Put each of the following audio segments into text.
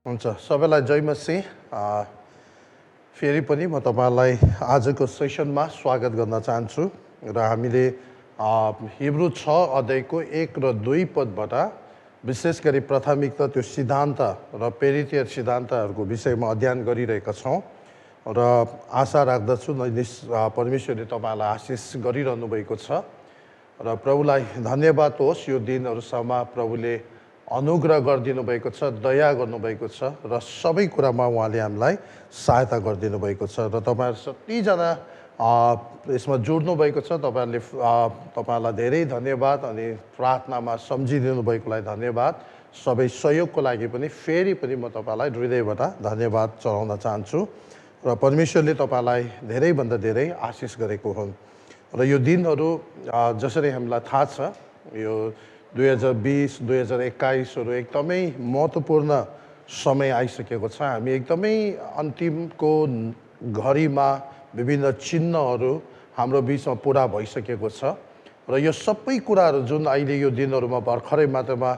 हुन्छ सबैलाई जय मसीह। फेरि पनि म तपाईलाई आजको सेसनमा स्वागत गर्न चाहन्छु र हामीले हिब्रू 6 अध्यायको 1 र 2 पदबाट विशेष गरी प्राथमिकता त्यो सिद्धान्त र प्रेरितीय सिद्धान्तहरूको विषयमा अध्ययन गरिरहेका छौँ र आशा राख्दछु परमेश्वरले तपाईलाई आशिष गरिरहनु भएको छ र प्रभुलाई धन्यवाद होस्। यो दिनहरूसम्म प्रभुले अनुग्रह गरिदिनु भएको छ, दया गर्नुभएको छ र सबै कुरामा उहाँले हामीलाई सहायता गरिदिनु भएको छ र तपाईँहरू कतिजना यसमा जोड्नु भएको छ। तपाईँहरूलाई धेरै धन्यवाद अनि प्रार्थनामा सम्झिदिनु भएकोलाई धन्यवाद। सबै सहयोगको लागि पनि फेरि पनि म तपाईँलाई हृदयबाट धन्यवाद चढाउन चाहन्छु र परमेश्वरले तपाईँलाई धेरैभन्दा धेरै आशिष गरेको हुन्। र यो दिनहरू जसरी हामीलाई थाहा छ, यो 2020, 2021हरू एकदमै महत्त्वपूर्ण समय आइसकेको छ। हामी एकदमै अन्तिमको घडीमा विभिन्न चिन्हहरू हाम्रो बिचमा पुरा भइसकेको छ र यो सबै कुराहरू जुन अहिले यो दिनहरूमा भर्खरै मात्रामा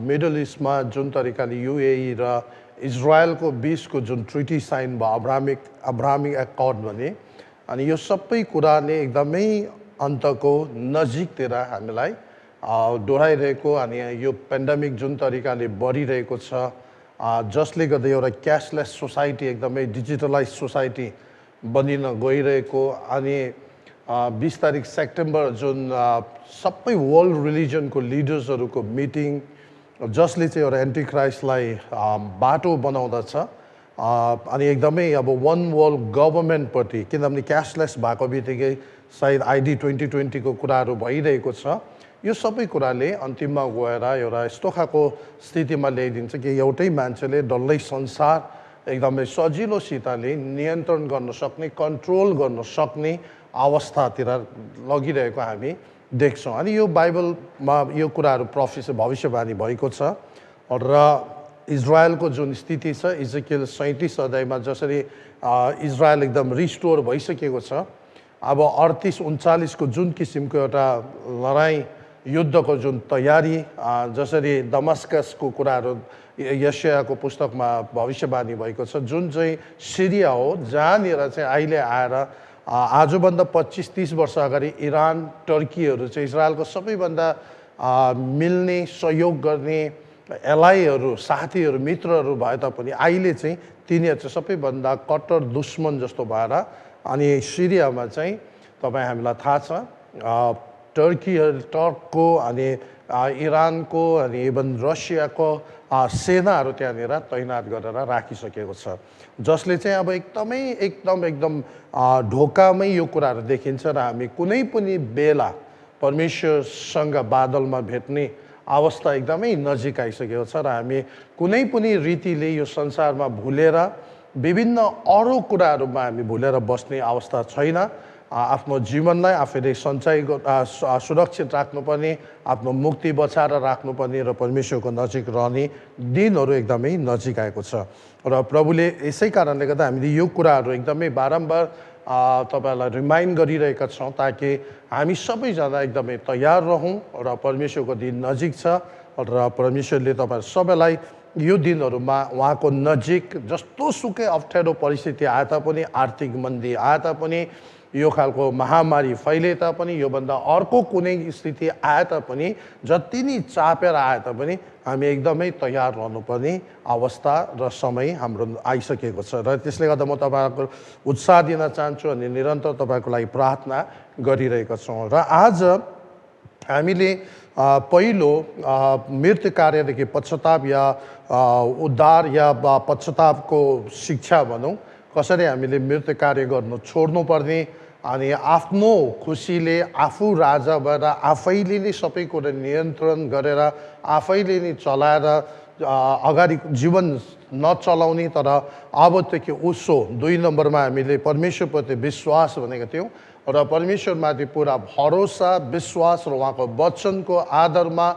मिडल इस्टमा जुन तरिकाले युएई र इजरायलको बिचको जुन ट्रिटी साइन भयो, अब्राहमिक एक्कर्ड भने, अनि यो सबै कुराले एकदमै अन्तको नजिकतिर हामीलाई डोराइरहेको अनि यो पेन्डेमिक जुन तरिकाले बढिरहेको छ, जसले गर्दा एउटा क्यासलेस सोसाइटी, एकदमै डिजिटलाइज सोसाइटी बनिन गइरहेको अनि 20 तारिक सेप्टेम्बर जुन सबै वर्ल्ड रिलिजनको लिडर्सहरूको मिटिङ, जसले चाहिँ एउटा एन्टिक्राइस्टलाई बाटो बनाउँदछ अनि एकदमै अब वान वर्ल्ड गभर्मेन्टप्रति, किनभने क्यासलेस भएको बित्तिकै सायद आइडी 2020को कुराहरू भइरहेको छ। यो सबै कुराले अन्तिममा गएर एउटा यस्तो खालको स्थितिमा ल्याइदिन्छ कि एउटै मान्छेले डल्लै संसार एकदमै सजिलोसितले नियन्त्रण गर्न सक्ने, कन्ट्रोल गर्न सक्ने अवस्थातिर लगिरहेको हामी देख्छौँ। अनि यो बाइबलमा यो कुराहरू प्रोफेसी भविष्यवाणी भएको छ र इजरायलको जुन स्थिति छ, इजकियल 37 अध्यायमा जसरी इजरायल एकदम रिस्टोर भइसकेको छ, अब 38-39को जुन किसिमको एउटा लडाइँ युद्धको जुन तयारी, जसरी दमस्कसको कुराहरू यशायाको पुस्तकमा भविष्यवाणी भएको छ, जुन चाहिँ सिरिया हो, जहाँनिर चाहिँ अहिले आएर आजभन्दा 25-30 वर्ष अगाडि इरान, टर्कीहरू चाहिँ इजरायलको सबैभन्दा मिल्ने, सहयोग गर्ने एलाईहरू, साथीहरू, मित्रहरू भए तापनि अहिले चाहिँ तिनीहरू चाहिँ सबैभन्दा कट्टर दुश्मन जस्तो भएर, अनि सिरियामा चाहिँ तपाईँ हामीलाई थाहा छ टर्कको अनि इरानको अनि इभन रसियाको सेनाहरू त्यहाँनिर तैनात गरेर राखिसकेको छ, जसले चाहिँ अब एकदम ढोकामै यो कुराहरू देखिन्छ र हामी कुनै पनि बेला परमेश्वरसँग बादलमा भेट्ने अवस्था एकदमै नजिक आइसकेको छ र हामी कुनै पनि रीतिले यो संसारमा भुलेर विभिन्न अरू कुराहरूमा हामी भुलेर बस्ने अवस्था छैन। आफ्नो जीवनलाई आफैले सुरक्षित राख्नुपर्ने, आफ्नो मुक्ति बचाएर राख्नुपर्ने र परमेश्वरको नजिक रहने दिनहरू एकदमै नजिक आएको छ र प्रभुले यसै कारणले गर्दा हामीले यो कुराहरू एकदमै बारम्बार तपाईँलाई रिमाइन्ड गरिरहेका छौँ ताकि हामी सबैजना एकदमै तयार रहौँ र परमेश्वरको दिन नजिक छ र परमेश्वरले तपाईँ सबैलाई यो दिनहरूमा उहाँको नजिक जस्तो सुकै अप्ठ्यारो परिस्थिति आए तापनि, आर्थिक मन्दी आए तापनि, यो खालको महामारी फैले तापनि, योभन्दा अर्को कुनै स्थिति आए तापनि, जति नै चापेर आए तापनि हामी एकदमै तयार रहनुपर्ने अवस्था र समय हाम्रो आइसकेको छ र त्यसले गर्दा म तपाईँहरूको उत्साह दिन चाहन्छु अनि निरन्तर तपाईँको लागि प्रार्थना गरिरहेका छौँ। र आज हामीले पहिलो मृत्यु कार्यदेखि पश्चाताप या उद्धार या पश्चातापको शिक्षा भनौँ, कसरी हामीले मृत्यु कार्य गर्नु छोड्नुपर्ने अनि आफ्नो खुसीले आफू राजा भएर आफैले नै सबै कुरा नियन्त्रण गरेर आफैले नै चलाएर अगाडि जीवन नचलाउने, तर अबदेखि उसो 2 नम्बरमा हामीले परमेश्वरप्रति विश्वास भनेको थियौँ र परमेश्वरमाथि पुरा भरोसा, विश्वास र उहाँको वचनको आधारमा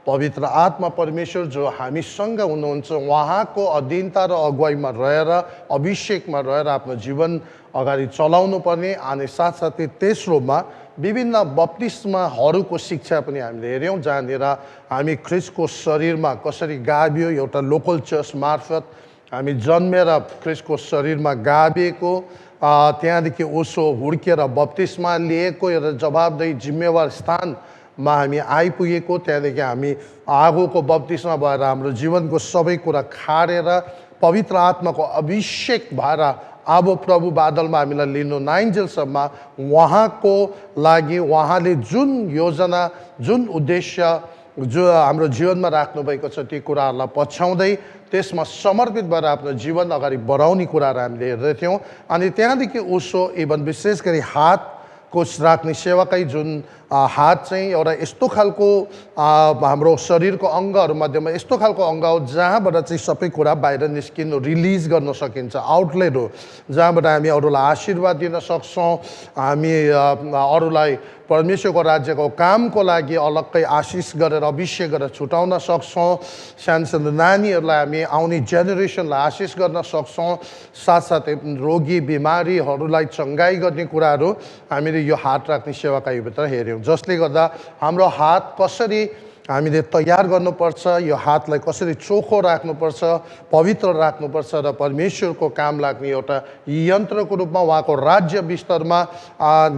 पवित्र आत्मा परमेश्वर जो हामीसँग हुनुहुन्छ, उहाँको अधीनता र अगुवाईमा रहेर, अभिषेकमा रहेर आफ्नो जीवन अगाडि चलाउनु पर्ने, अनि साथसाथै तेस्रोमा विभिन्न बप्तिस्माहरूको शिक्षा पनि हामीले हेऱ्यौँ, जहाँनिर हामी ख्रिस्टको शरीरमा कसरी गाभियो, एउटा लोकल चर्च मार्फत हामी जन्मेर ख्रिस्टको शरीरमा गाभिएको, त्यहाँदेखि ओसो हुर्केर बप्तिस्मा लिएको र जवाबदेही जिम्मेवार स्थानमा हामी आइपुगेको, त्यहाँदेखि हामी आगोको बप्तिस्मा भएर हाम्रो जीवनको सबै कुरा खारेर पवित्र आत्माको अभिषेक भएर अब प्रभु बादलमा हामीलाई लिनु नआइन्जेलसम्म उहाँको लागि उहाँले जुन योजना, जुन उद्देश्य जो हाम्रो जीवनमा राख्नुभएको छ ती कुराहरूलाई पछ्याउँदै त्यसमा समर्पित भएर आफ्नो जीवन अगाडि बढाउने कुराहरू हामीले हेर्दैथ्यौँ। अनि त्यहाँदेखि उसो इभन विशेष गरी हातको राख्ने सेवाकै जुन हात चाहिँ एउटा यस्तो खालको हाम्रो शरीरको अङ्गहरूमध्येमा यस्तो खालको अङ्ग हो जहाँबाट चाहिँ सबै कुरा बाहिर निस्किनु, रिलिज गर्न सकिन्छ, आउटलेट हो, जहाँबाट हामी अरूलाई आशीर्वाद दिन सक्छौँ, हामी अरूलाई परमेश्वरको राज्यको कामको लागि अलग्गै आशिष गरेर अभिषेक गरेर छुटाउन सक्छौँ, सानो सानो नानीहरूलाई हामी आउने जेनेरेसनलाई आशिष गर्न सक्छौँ, साथसाथै रोगी बिमारीहरूलाई चङ्गाई गर्ने कुराहरू हामीले यो हात राख्ने सेवाकाईभित्र हेऱ्यौँ, जसले गर्दा हाम्रो हात कसरी हामीले तयार गर्नुपर्छ, यो हातलाई कसरी चोखो राख्नुपर्छ, पवित्र राख्नुपर्छ र परमेश्वरको काम लाग्ने एउटा यन्त्रको रूपमा उहाँको राज्य विस्तारमा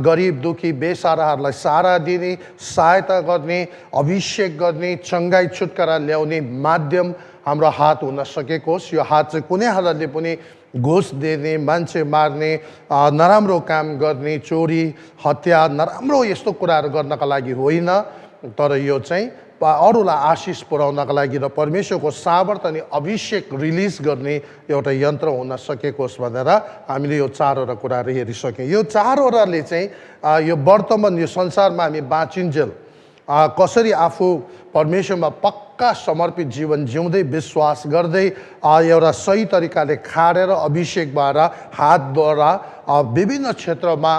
गरिब दुःखी बेसाराहरूलाई सहारा दिने, सहायता गर्ने, अभिषेक गर्ने, चङ्गाई छुटकारा ल्याउने माध्यम हाम्रो हात हुन सकेको होस्। यो हात चाहिँ कुनै हालतले पनि घुस दिने, मान्छे मार्ने, नराम्रो काम गर्ने, चोरी हत्या नराम्रो यस्तो कुराहरू गर्नका लागि होइन, तर यो चाहिँ अरूलाई आशिष पुर्याउनका लागि र परमेश्वरको सामर्थ्य अनि अभिषेक रिलिज गर्ने एउटा यन्त्र हुन सकेको होस् भनेर हामीले यो चारवटा कुराहरू हेरिसक्यौँ। यो चारवटाले चाहिँ यो वर्तमान यो संसारमा हामी बाँचिन्जेल कसरी आफू परमेश्वरमा पक्का समर्पित जीवन जिउँदै विश्वास गर्दै एउटा सही तरिकाले खारेर अभिषेक भएर हातद्वारा विभिन्न क्षेत्रमा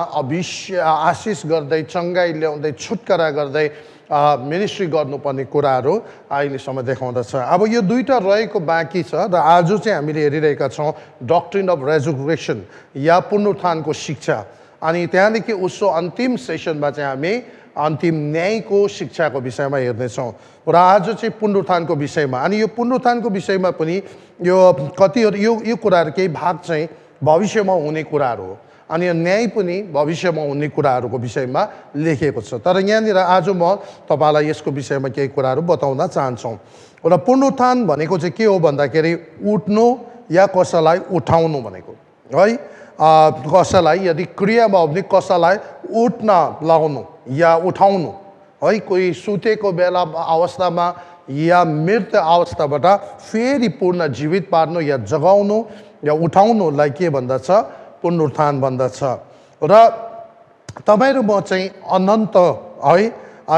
आशिष गर्दै, चङ्गाई ल्याउँदै, छुटकारा गर्दै मिनिस्ट्री गर्नुपर्ने कुराहरू अहिलेसम्म देखाउँदछ। अब यो दुईवटा रहेको बाँकी छ र आज चाहिँ हामीले हेरिरहेका छौँ डक्ट्रिन अफ रेजरेक्सन या पुनरुत्थानको शिक्षा। अनि त्यहाँदेखि उसो अन्तिम सेसनमा चाहिँ हामी अन्तिम न्यायको शिक्षाको विषयमा हेर्नेछौँ र आज चाहिँ पुनरुत्थानको विषयमा। अनि यो पुनरुत्थानको विषयमा पनि यो कतिहरू यो कुराहरू केही भाग चाहिँ भविष्यमा हुने कुराहरू हो, अनि न्याय पनि भविष्यमा हुने कुराहरूको विषयमा लेखिएको छ। तर यहाँनिर आज म तपाईँलाई यसको विषयमा केही कुराहरू बताउन चाहन्छौँ। र पुनरुत्थान भनेको चाहिँ के हो भन्दाखेरि उठ्नु या कसैलाई उठाउनु भनेको है। कसैलाई यदि क्रियामा हो भने कसैलाई उठ्न लगाउनु या उठाउनु है, कोही सुतेको बेला अवस्थामा या मृत अवस्थाबाट फेरि पुनः जीवित पार्नु या जगाउनु या उठाउनुलाई के भन्दछ? पुनरुत्थान भन्दछ। र तपाईँहरू म चाहिँ अनन्त है,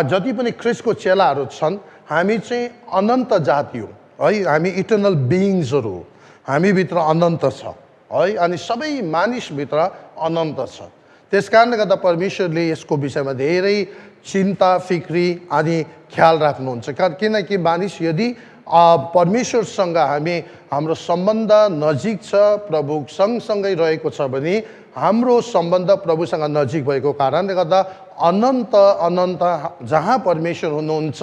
जति पनि ख्रिस्टको चेलाहरू छन् हामी चाहिँ अनन्त जाति हो है, हामी इटर्नल बिइङ्सहरू हो, हामीभित्र अनन्त छ है, अनि सबै मानिसभित्र अनन्त छ। त्यस कारणले गर्दा परमेश्वरले यसको विषयमा धेरै चिन्ता फिक्री अनि ख्याल राख्नुहुन्छ। किनकि मानिस यदि परमेश्वरसँग हाम्रो सम्बन्ध नजिक छ, प्रभु सँगसँगै रहेको छ भने हाम्रो सम्बन्ध प्रभुसँग नजिक भएको कारणले गर्दा अनन्त अनन्त जहाँ परमेश्वर हुनुहुन्छ,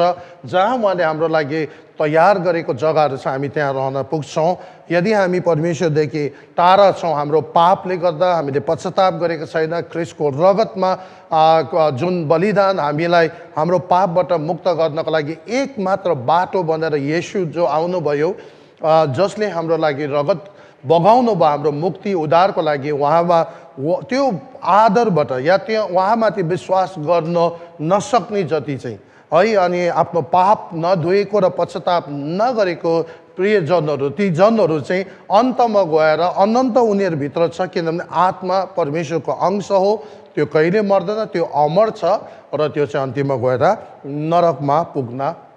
जहाँ उहाँले हाम्रो लागि तयार गरेको जग्गाहरू छ, हामी त्यहाँ रहन पुग्छौँ। यदि हामी परमेश्वरदेखि टाढा छौँ, हाम्रो पापले गर्दा हामीले पश्चाताप गरेको छैन, ख्रिस्टको रगतमा जुन बलिदान हामीलाई हाम्रो पापबाट मुक्त गर्नको लागि एकमात्र बाटो बनेर येशू जो आउनुभयो, जसले हाम्रो लागि रगत बगाउनु भयो हाम्रो मुक्ति उद्धारको लागि, उहाँमा त्यो आदरबाट या त्यो उहाँमाथि विश्वास गर्न नसक्ने जति चाहिँ है, अनि आफ्नो पाप नधोएको र पश्चाताप नगरेको प्रियजनहरू, ती जनहरू चाहिँ अन्तमा गएर अनन्त उनीहरूभित्र छ, किनभने आत्मा परमेश्वरको अंश हो, त्यो कहिले मर्दैन, त्यो अमर छ र त्यो चाहिँ अन्तिममा गएर नरकमा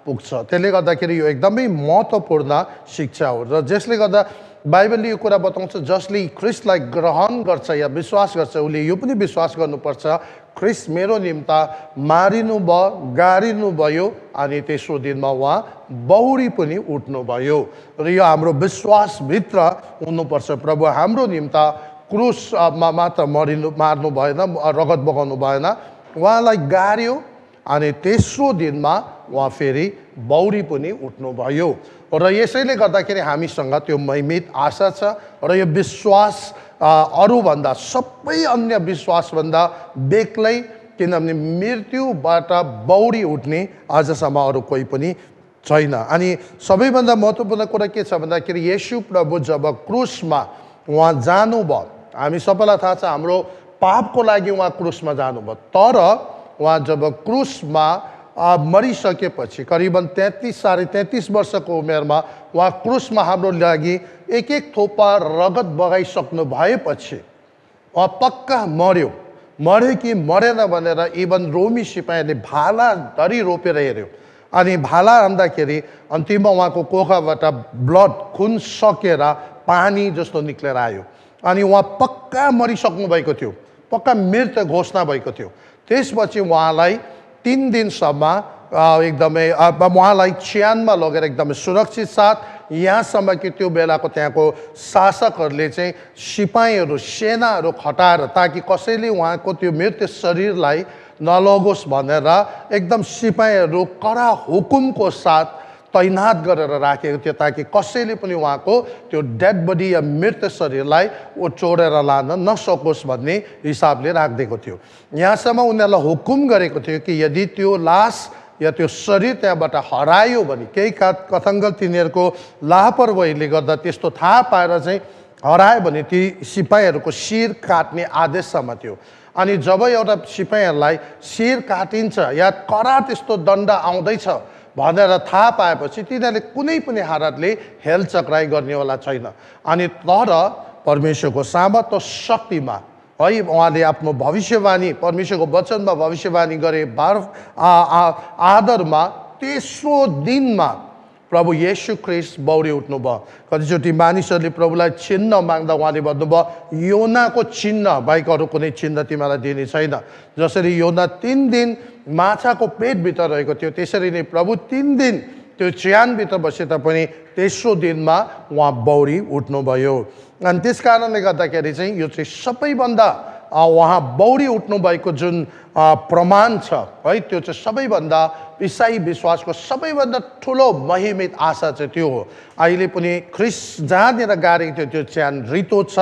पुग्छ। त्यसले गर्दाखेरि यो एकदमै महत्त्वपूर्ण शिक्षा हो र जसले गर्दा बाइबलले यो कुरा बताउँछ, जसले ख्रिस्टलाई ग्रहण गर्छ या विश्वास गर्छ उसले यो पनि विश्वास गर्नुपर्छ, ख्रिस्ट मेरो निम्ता मारिनु भयो, गाडिनु भयो, अनि तेस्रो दिनमा उहाँ बहुरी पनि उठ्नुभयो। र यो हाम्रो विश्वासभित्र हुनुपर्छ। प्रभु हाम्रो निम्ता क्रुसमा मात्र मार्नु भएन, रगत बगाउनु भएन, उहाँलाई गाड्यो अनि तेस्रो दिनमा उहाँ फेरि बौरी पनि उठ्नुभयो। र यसैले गर्दाखेरि हामीसँग त्यो महिमित आशा छ र यो विश्वास अरूभन्दा सबै अन्य विश्वासभन्दा बेग्लै, किनभने मृत्युबाट बौरी उठ्ने आजसम्म अरू कोही पनि छैन। अनि सबैभन्दा महत्त्वपूर्ण कुरा के छ भन्दाखेरि येशू प्रभु जब क्रुसमा उहाँ जानुभयो, हामी सबैलाई थाहा छ हाम्रो पापको लागि उहाँ क्रुसमा जानुभयो। तर उहाँ जब क्रुसमा मरिसकेपछि करिबन 33-33.5 वर्षको उमेरमा उहाँ क्रुसमा हाम्रो लागि एक एक थोपा रगत बगाइसक्नु भएपछि उहाँ पक्का मर्यो कि मरेन भनेर इभन रोमी सिपाहीले भाला धरी रोपेर हेऱ्यो। अनि भाला हान्दाखेरि अन्तिममा उहाँको कोखाबाट ब्लड, खुन सकेर पानी जस्तो निक्लेर आयो। अनि उहाँ पक्का मरिसक्नु भएको थियो, पक्का मृत्यु घोषणा भएको थियो। त्यसपछि उहाँलाई 3 दिनसम्म एकदमै उहाँलाई चियानमा लगेर एकदमै सुरक्षित साथ यहाँसम्म कि त्यो बेलाको त्यहाँको शासकहरूले चाहिँ सिपाहीहरू, सेनाहरू खटाएर ताकि कसैले उहाँको त्यो मृत्यु शरीरलाई नलगोस् भनेर एकदम सिपाहीहरू कडा हुकुमको साथ तैनात गरेर राखेको थियो, ताकि कसैले पनि उहाँको त्यो डेड बडी या मृत शरीरलाई चोरेर लान नसकोस् भन्ने हिसाबले राखिदिएको थियो। यहाँसम्म उनीहरूलाई हुकुम गरेको थियो कि यदि त्यो लास या त्यो शरीर त्यहाँबाट हरायो भने, केही कथङ्गल तिनीहरूको लापरवाहीले गर्दा त्यस्तो थाहा पाएर चाहिँ हरायो भने ती सिपाहीहरूको शिर काट्ने आदेशसम्म थियो। अनि जब एउटा सिपाहीहरूलाई शिर काटिन्छ या कडा त्यस्तो दण्ड आउँदैछ भनेर थाहा पाएपछि तिनीहरूले कुनै पनि हालतले हेलचक्राइ गर्नेवाला छैन। अनि तर परमेश्वरको सामर्थ्य शक्तिमा है उहाँले आफ्नो भविष्यवाणी, परमेश्वरको वचनमा भविष्यवाणी गरे आदरमा तेस्रो दिनमा प्रभु येशू ख्रिस्ट बौरी उठ्नुभयो। कतिचोटि मानिसहरूले प्रभुलाई चिन्ह माग्दा उहाँले भन्नुभयो योनाको चिन्ह बाहेक अरू कुनै चिन्ह तिमीलाई दिने छैन। जसरी योना 3 दिन माछाको पेटभित्र रहेको थियो, त्यसरी नै प्रभु 3 दिन त्यो चियानभित्र बसे तापनि तेस्रो दिनमा उहाँ बौरी उठ्नुभयो। अनि त्यस कारणले गर्दाखेरि चाहिँ यो चाहिँ सबैभन्दा उहाँ बौरी उठ्नुभएको जुन प्रमाण छ है, त्यो चाहिँ सबैभन्दा इसाई विश्वासको सबैभन्दा ठुलो महिमित आशा चाहिँ त्यो हो। अहिले पनि ख्रिस्ट जहाँनिर गाडेको थियो त्यो च्यान रितो छ।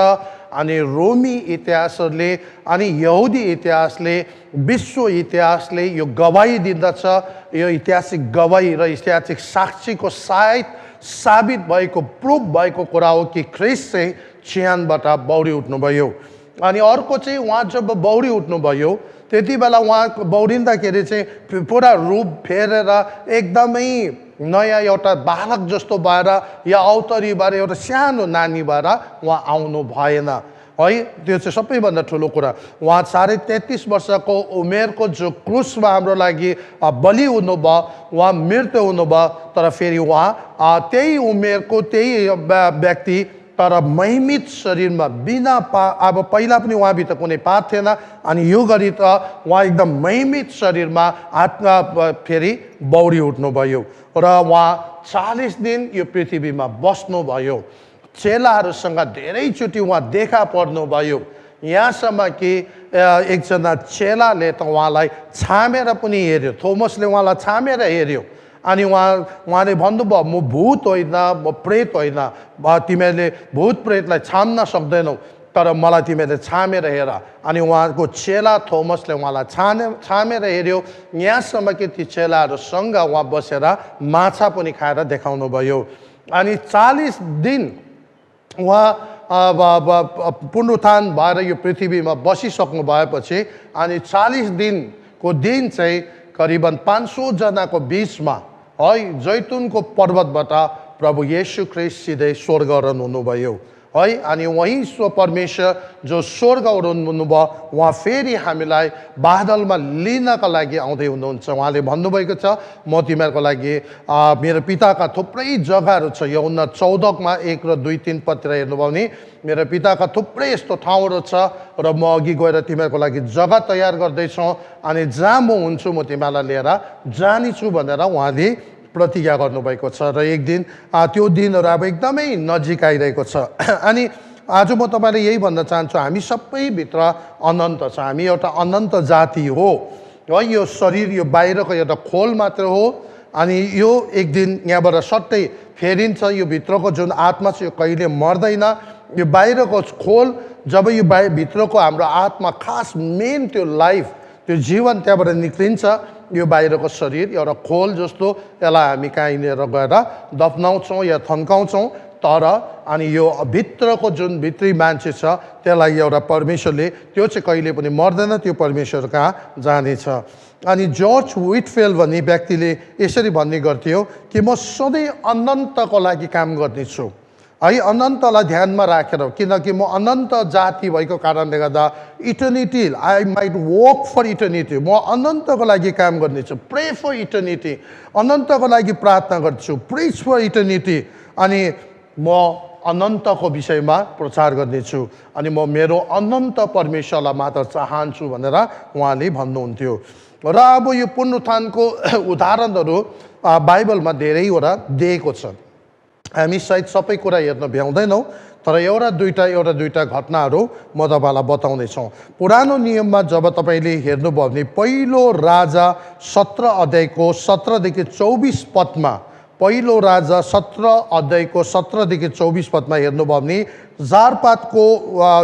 अनि रोमी इतिहासहरूले अनि यहुदी इतिहासले, विश्व इतिहासले यो गवाही दिँदछ, यो ऐतिहासिक गवाही र ऐतिहासिक साक्षीको साबित भएको, प्रुफ भएको कुरा हो कि ख्रिस्ट चाहिँ चियानबाट बौरी उठ्नुभयो। अनि अर्को चाहिँ उहाँ जब बौरी उठ्नुभयो त्यति बेला उहाँ बौरिँदाखेरि चाहिँ पुरा रूप फेरेर एकदमै नयाँ एउटा बालक जस्तो भएर या अवतरी भएर एउटा सानो नानी भएर उहाँ आउनु भएन है। त्यो चाहिँ सबैभन्दा ठुलो कुरा। उहाँ 33.5 वर्षको उमेरको जो क्रुसमा हाम्रो लागि बलि हुनुभयो, उहाँ मृत्यु हुनुभयो, तर फेरि उहाँ त्यही उमेरको त्यही व्यक्ति तर महिमित शरीरमा बिना अब पहिला पनि उहाँभित्र कुनै पाप थिएन। अनि यो गरी त उहाँ एकदम महिमित शरीरमा आत्मा फेरि बौरी उठ्नुभयो र उहाँ 40 दिन यो पृथ्वीमा बस्नुभयो। चेलाहरूसँग धेरैचोटि उहाँ देखा पर्नुभयो, यहाँसम्म कि एकजना चेलाले त उहाँलाई छामेर पनि हेऱ्यो, थोमसले उहाँलाई छामेर हेऱ्यो। अनि उहाँले भन्नुभयो म भूत होइन, म प्रेत होइन, तिमीहरूले भूत प्रेतलाई छाम्न सक्दैनौ, तर मलाई तिमीहरूले छामेर हेर। अनि उहाँको चेला थोमसले उहाँलाई छामेर हेऱ्यो, यहाँसम्म कि ती चेलाहरूसँग उहाँ बसेर माछा पनि खाएर देखाउनु भयो। अनि 40 दिन उहाँ पुनरुत्थान भएर यो पृथ्वीमा बसिसक्नु भएपछि अनि 40 दिनको दिन चाहिँ करिबन 500 जनाको बिचमा है जैतुनको पर्वतबाट प्रभु येशू ख्रिस्ट सिधै स्वर्गरोहण हुनुभयो है। अनि वही परमेश्वर जो स्वर्गरोहण हुनुभयो उहाँ फेरि हामीलाई बादलमा लिनका लागि आउँदै हुनुहुन्छ। उहाँले भन्नुभएको छ म तिमीहरूको लागि मेरो पिताका थुप्रै जग्गाहरू छ। यूहन्ना 14मा 1 र 2, 3 पदतिर हेर्नुभयो भने मेरो पिताका थुप्रै यस्तो ठाउँहरू छ र म अघि गएर तिमीहरूको लागि जग्गा तयार गर्दैछु, अनि जहाँ म हुन्छु म तिमीहरूलाई लिएर जानेछु भनेर उहाँले प्रतिज्ञा गर्नुभएको छ। र एक दिन त्यो दिनहरू अब एकदमै नजिक आइरहेको छ। अनि आज म तपाईँलाई यही भन्न चाहन्छु, हामी सबैभित्र अनन्त छ। हामी एउटा अनन्त जाति हो है। यो शरीर यो बाहिरको एउटा खोल मात्र हो, अनि यो एक दिन यहाँबाट सट्टै फेरिन्छ। यो भित्रको जुन आत्मा छ यो कहिले मर्दैन। यो बाहिरको खोल, जब यो भित्रको हाम्रो आत्मा, खास मेन त्यो लाइफ, त्यो जीवन त्यहाँबाट निक्लिन्छ, यो बाहिरको शरीर एउटा खोल जस्तो, यसलाई हामी कहीँनिर गएर दफनाउँछौँ या थन्काउँछौँ। तर अनि यो भित्रको जुन भित्री मान्छे छ त्यसलाई एउटा परमेश्वरले, त्यो चाहिँ कहिले पनि मर्दैन, त्यो परमेश्वर कहाँ जानेछ। अनि जर्ज विटफिल्ड भन्ने व्यक्तिले यसरी भन्ने गर्थ्यो कि म सधैँ अनन्तको लागि काम गर्नेछु है, अनन्तलाई ध्यानमा राखेर, किनकि म अनन्त जाति भएको कारणले गर्दा eternity, I might work for eternity, म अनन्तको लागि काम गर्नेछु। प्रे फर इटर्निटी, अनन्तको लागि प्रार्थना गर्छु। प्रिच फर इटर्निटी, अनि म अनन्तको विषयमा प्रचार गर्नेछु, अनि म मेरो अनन्त परमेश्वरलाई मात्र चाहन्छु भनेर उहाँले भन्नुहुन्थ्यो। र अब यो पुनरुत्थानको उदाहरणहरू बाइबलमा धेरैवटा दिएको छ। हामी सायद सबै कुरा हेर्न भ्याउँदैनौँ, तर एउटा दुईटा घटनाहरू म तपाईँलाई बताउँदैछौँ। पुरानो नियममा जब तपाईँले हेर्नुभयो भने पहिलो राजा 17 अध्यायको 17देखि 24 पदमा, पहिलो राजा 17 अध्यायको 17देखि 24 पदमा हेर्नुभयो भने जारपातको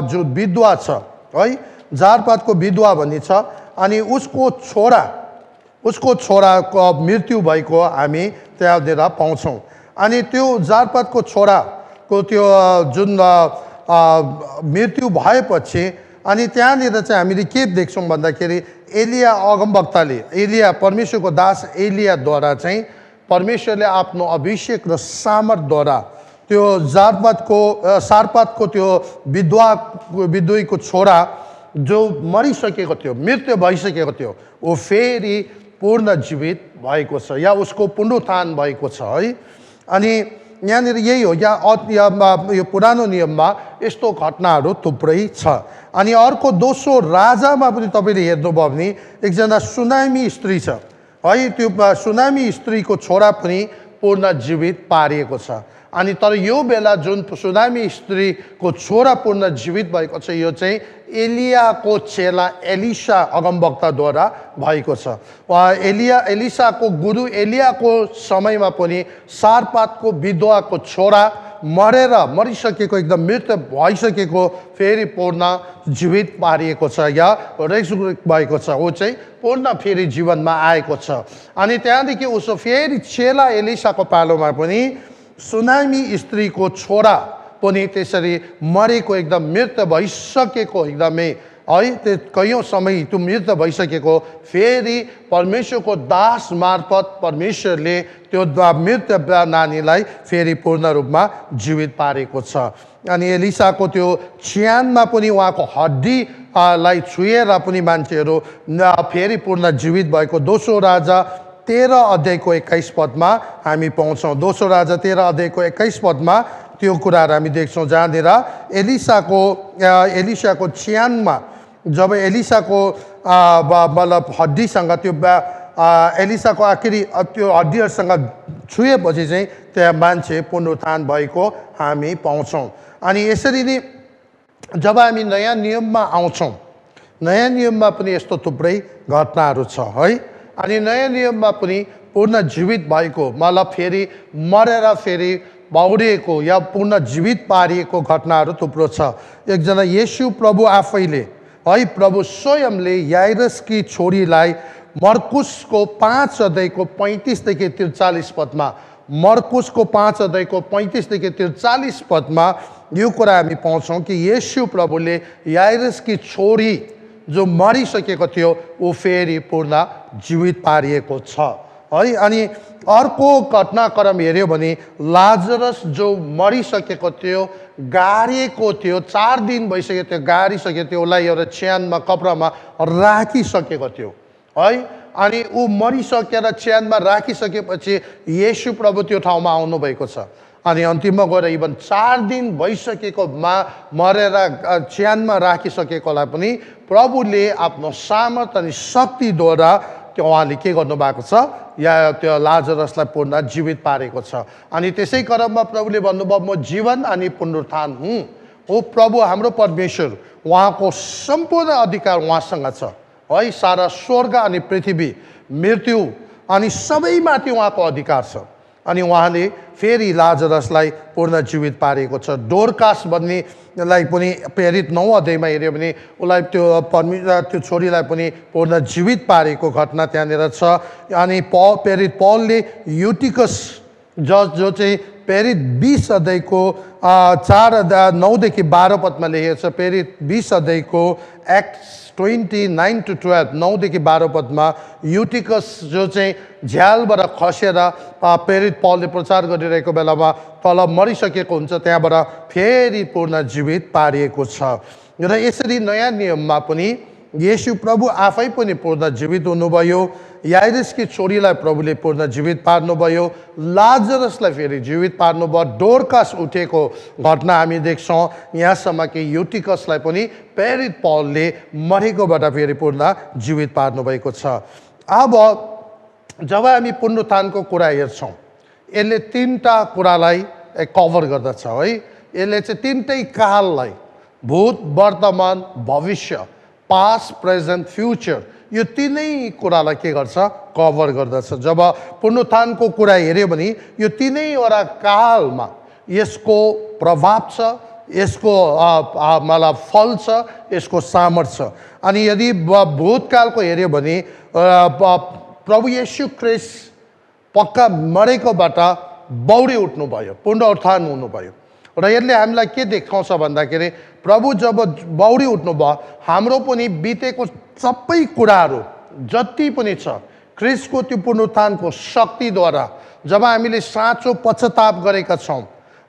जो विधवा छ है, जारपातको विधवा भन्ने छ, अनि उसको छोराको मृत्यु भएको हामी त्यहाँनिर पाउँछौँ। अनि त्यो जारपातको छोराको त्यो जुन मृत्यु भएपछि, अनि त्यहाँनिर चाहिँ हामीले के देख्छौँ भन्दाखेरि एलिया अगमवक्ताले, एलिया परमेश्वरको दास एलियाद्वारा चाहिँ परमेश्वरले आफ्नो अभिषेक र सामर्थद्वारा त्यो सारपातको त्यो विधुईको छोरा जो मरिसकेको थियो, मृत्यु भइसकेको थियो, ऊ फेरि पुनर्जीवित भएको छ, या उसको पुनरुत्थान भएको छ है। अनि यहाँनिर यही हो, यो पुरानो नियममा यस्तो घटनाहरू थुप्रै छ। अनि अर्को दोस्रो राजामा पनि तपाईँले हेर्नुभयो भने एकजना सुनामी स्त्री छ है, त्यो सुनामी स्त्रीको छोरा पनि पुनर्जीवित पारिएको छ। अनि तर यो बेला जुन सुनामी स्त्रीको छोरा पुनर्जीवित भएको छ, यो चाहिँ एलियाको चेला एलिसा अगमवक्ताद्वारा भएको छ। एलिसाको गुरु एलियाको समयमा पनि सारपातको विधवाको छोरा मरिसकेको, एकदम मृत्यु भइसकेको, फेरि पूर्ण जीवित पारिएको छ या रेजरेक्ट भएको छ, ऊ चाहिँ पूर्ण फेरि जीवनमा आएको छ। अनि त्यहाँदेखि उसो फेरि चेला एलिसाको पालोमा पनि सुनामी स्त्रीको छोरा पनि त्यसरी मरेको, एकदम मृत्यु भइसकेको, एकदमै है त्यो कैयौँ समय त्यो मृत्यु भइसकेको, फेरि परमेश्वरको दास मार्फत परमेश्वरले त्यो मृत्यु नानीलाई फेरि पूर्ण रूपमा जीवित पारेको छ। अनि एलिसाको त्यो चियानमा पनि उहाँको हड्डीलाई छुएर पनि मान्छेहरू फेरि पूर्ण जीवित भएको दोस्रो राजा 13 अध्यायको 21 पदमा हामी पाउँछौँ। दोस्रो राजा 13 अध्यायको 21 पदमा त्यो कुराहरू हामी देख्छौँ, जहाँनिर एलिसाको चियानमा जब एलिसाको मतलब हड्डीसँग त्यो एलिसाको आखिरी त्यो हड्डीहरूसँग छुएपछि चाहिँ त्यहाँ मान्छे पुनरुत्थान भएको हामी पाउँछौँ। अनि यसरी नै जब हामी नयाँ नियममा आउँछौँ, नयाँ नियममा पनि यस्तो थुप्रै घटनाहरू छ है। अनि नयाँ नियममा पनि पूर्ण जीवित भएको, मतलब फेरि मरेर फेरि बाउरिएको या पूर्ण जीवित पारिएको घटनाहरू थुप्रो छ। एकजना येशू प्रभु आफैले है, प्रभु स्वयंले याइरसकी छोरीलाई मर्कुसको 5 अध्यायको 35देखि 43 पदमा, मर्कुसको 5 अध्यायको 35देखि 43 पदमा यो कुरा हामी पाउँछौँ कि येशू प्रभुले याइरसकी छोरी जो मरिसकेको थियो ऊ फेरि पूर्ण जीवित पारिएको छ है। अनि अर्को घटनाक्रम हेऱ्यो भने लाजरस जो मरिसकेको थियो, गाडिएको थियो, 4 दिन भइसकेको थियो, गाडिसकेको थियो, उसलाई एउटा च्यानमा कपडामा राखिसकेको थियो है। अनि ऊ मरिसकेर च्यानमा राखिसकेपछि येशू प्रभु त्यो ठाउँमा आउनुभएको छ। अनि अन्तिममा गएर इभन 4 दिन भइसकेको मरेर च्यानमा राखिसकेकोलाई पनि प्रभुले आफ्नो सामर्थ अनि शक्तिद्वारा त्यो उहाँले के गर्नुभएको छ, या त्यो लाजरसलाई पूर्ण जीवित पारेको छ। अनि त्यसै क्रममा प्रभुले भन्नुभयो, म जीवन अनि पुनरुत्थान हुँ, हो प्रभु हाम्रो परमेश्वर, उहाँको सम्पूर्ण अधिकार उहाँसँग छ है। सारा स्वर्ग अनि पृथ्वी, मृत्यु अनि सबैमाथि उहाँको अधिकार छ। अनि उहाँले फेरि लाजरसलाई पुनर्जीवित पारेको छ। डोरकास भन्नेलाई पनि प्रेरित 9 अध्यायमा हेऱ्यो भने उसलाई त्यो छोरीलाई पनि पुनर्जीवित पारेको घटना त्यहाँनिर छ। अनि प्रेरित पौलले युटिकस जो चाहिँ प्रेरित 20 अध्यायको 9देखि 12 पदमा लेखेको छ। प्रेरित 20 अध्यायको एक्ट्स 29-12 9देखि 12 पदमा युटिकस जो चाहिँ झ्यालबाट खसेर प्रेरित पौलले प्रचार गरिरहेको बेलामा तल मरिसकेको हुन्छ, त्यहाँबाट फेरि पुनर्जीवित पारिएको छ। र यसरी नयाँ नियममा पनि येशू प्रभु आफै पनि पुनर्जीवित हुनुभयो। याइरसकी छोरीलाई प्रभुले पुनर्जीवित पार्नुभयो। लाजरसलाई फेरि जीवित पार्नुभयो। डोरकास उठेको घटना हामी देख्छौँ। यहाँसम्म कि युटिकसलाई पनि प्रेरित पौलले मरेकोबाट फेरि पुनर्जीवित पार्नुभएको छ। अब जब हामी पुनरुत्थानको कुरा हेर्छौँ, यसले 3टा कुरालाई कभर गर्दछ है। यसले चाहिँ 3टै काललाई, भूत, वर्तमान, भविष्य, पास्ट, प्रेजेन्ट, फ्युचर, यो 3नै कुरालाई के गर्छ? कभर गर्दछ। जब पुनरुत्थानको कुरा हेऱ्यो भने यो 3वटा कालमा यसको प्रभाव छ, यसको मतलब फल छ, यसको सामर्थ्य छ। अनि यदि भूतकालको हेऱ्यो भने प्रभु येशू ख्रीष्ट पक्का मरेकोबाट बौडी उठ्नुभयो, पुनरुत्थान हुनुभयो। र यसले हामीलाई के देखाउँछ भन्दाखेरि प्रभु जब बौडी उठ्नुभयो, हाम्रो पनि बितेको सबै कुराहरू जति पनि छ ख्रीष्टको त्यो पुनरुत्थानको शक्तिद्वारा जब हामीले साँचो पश्चाताप गरेका छौँ,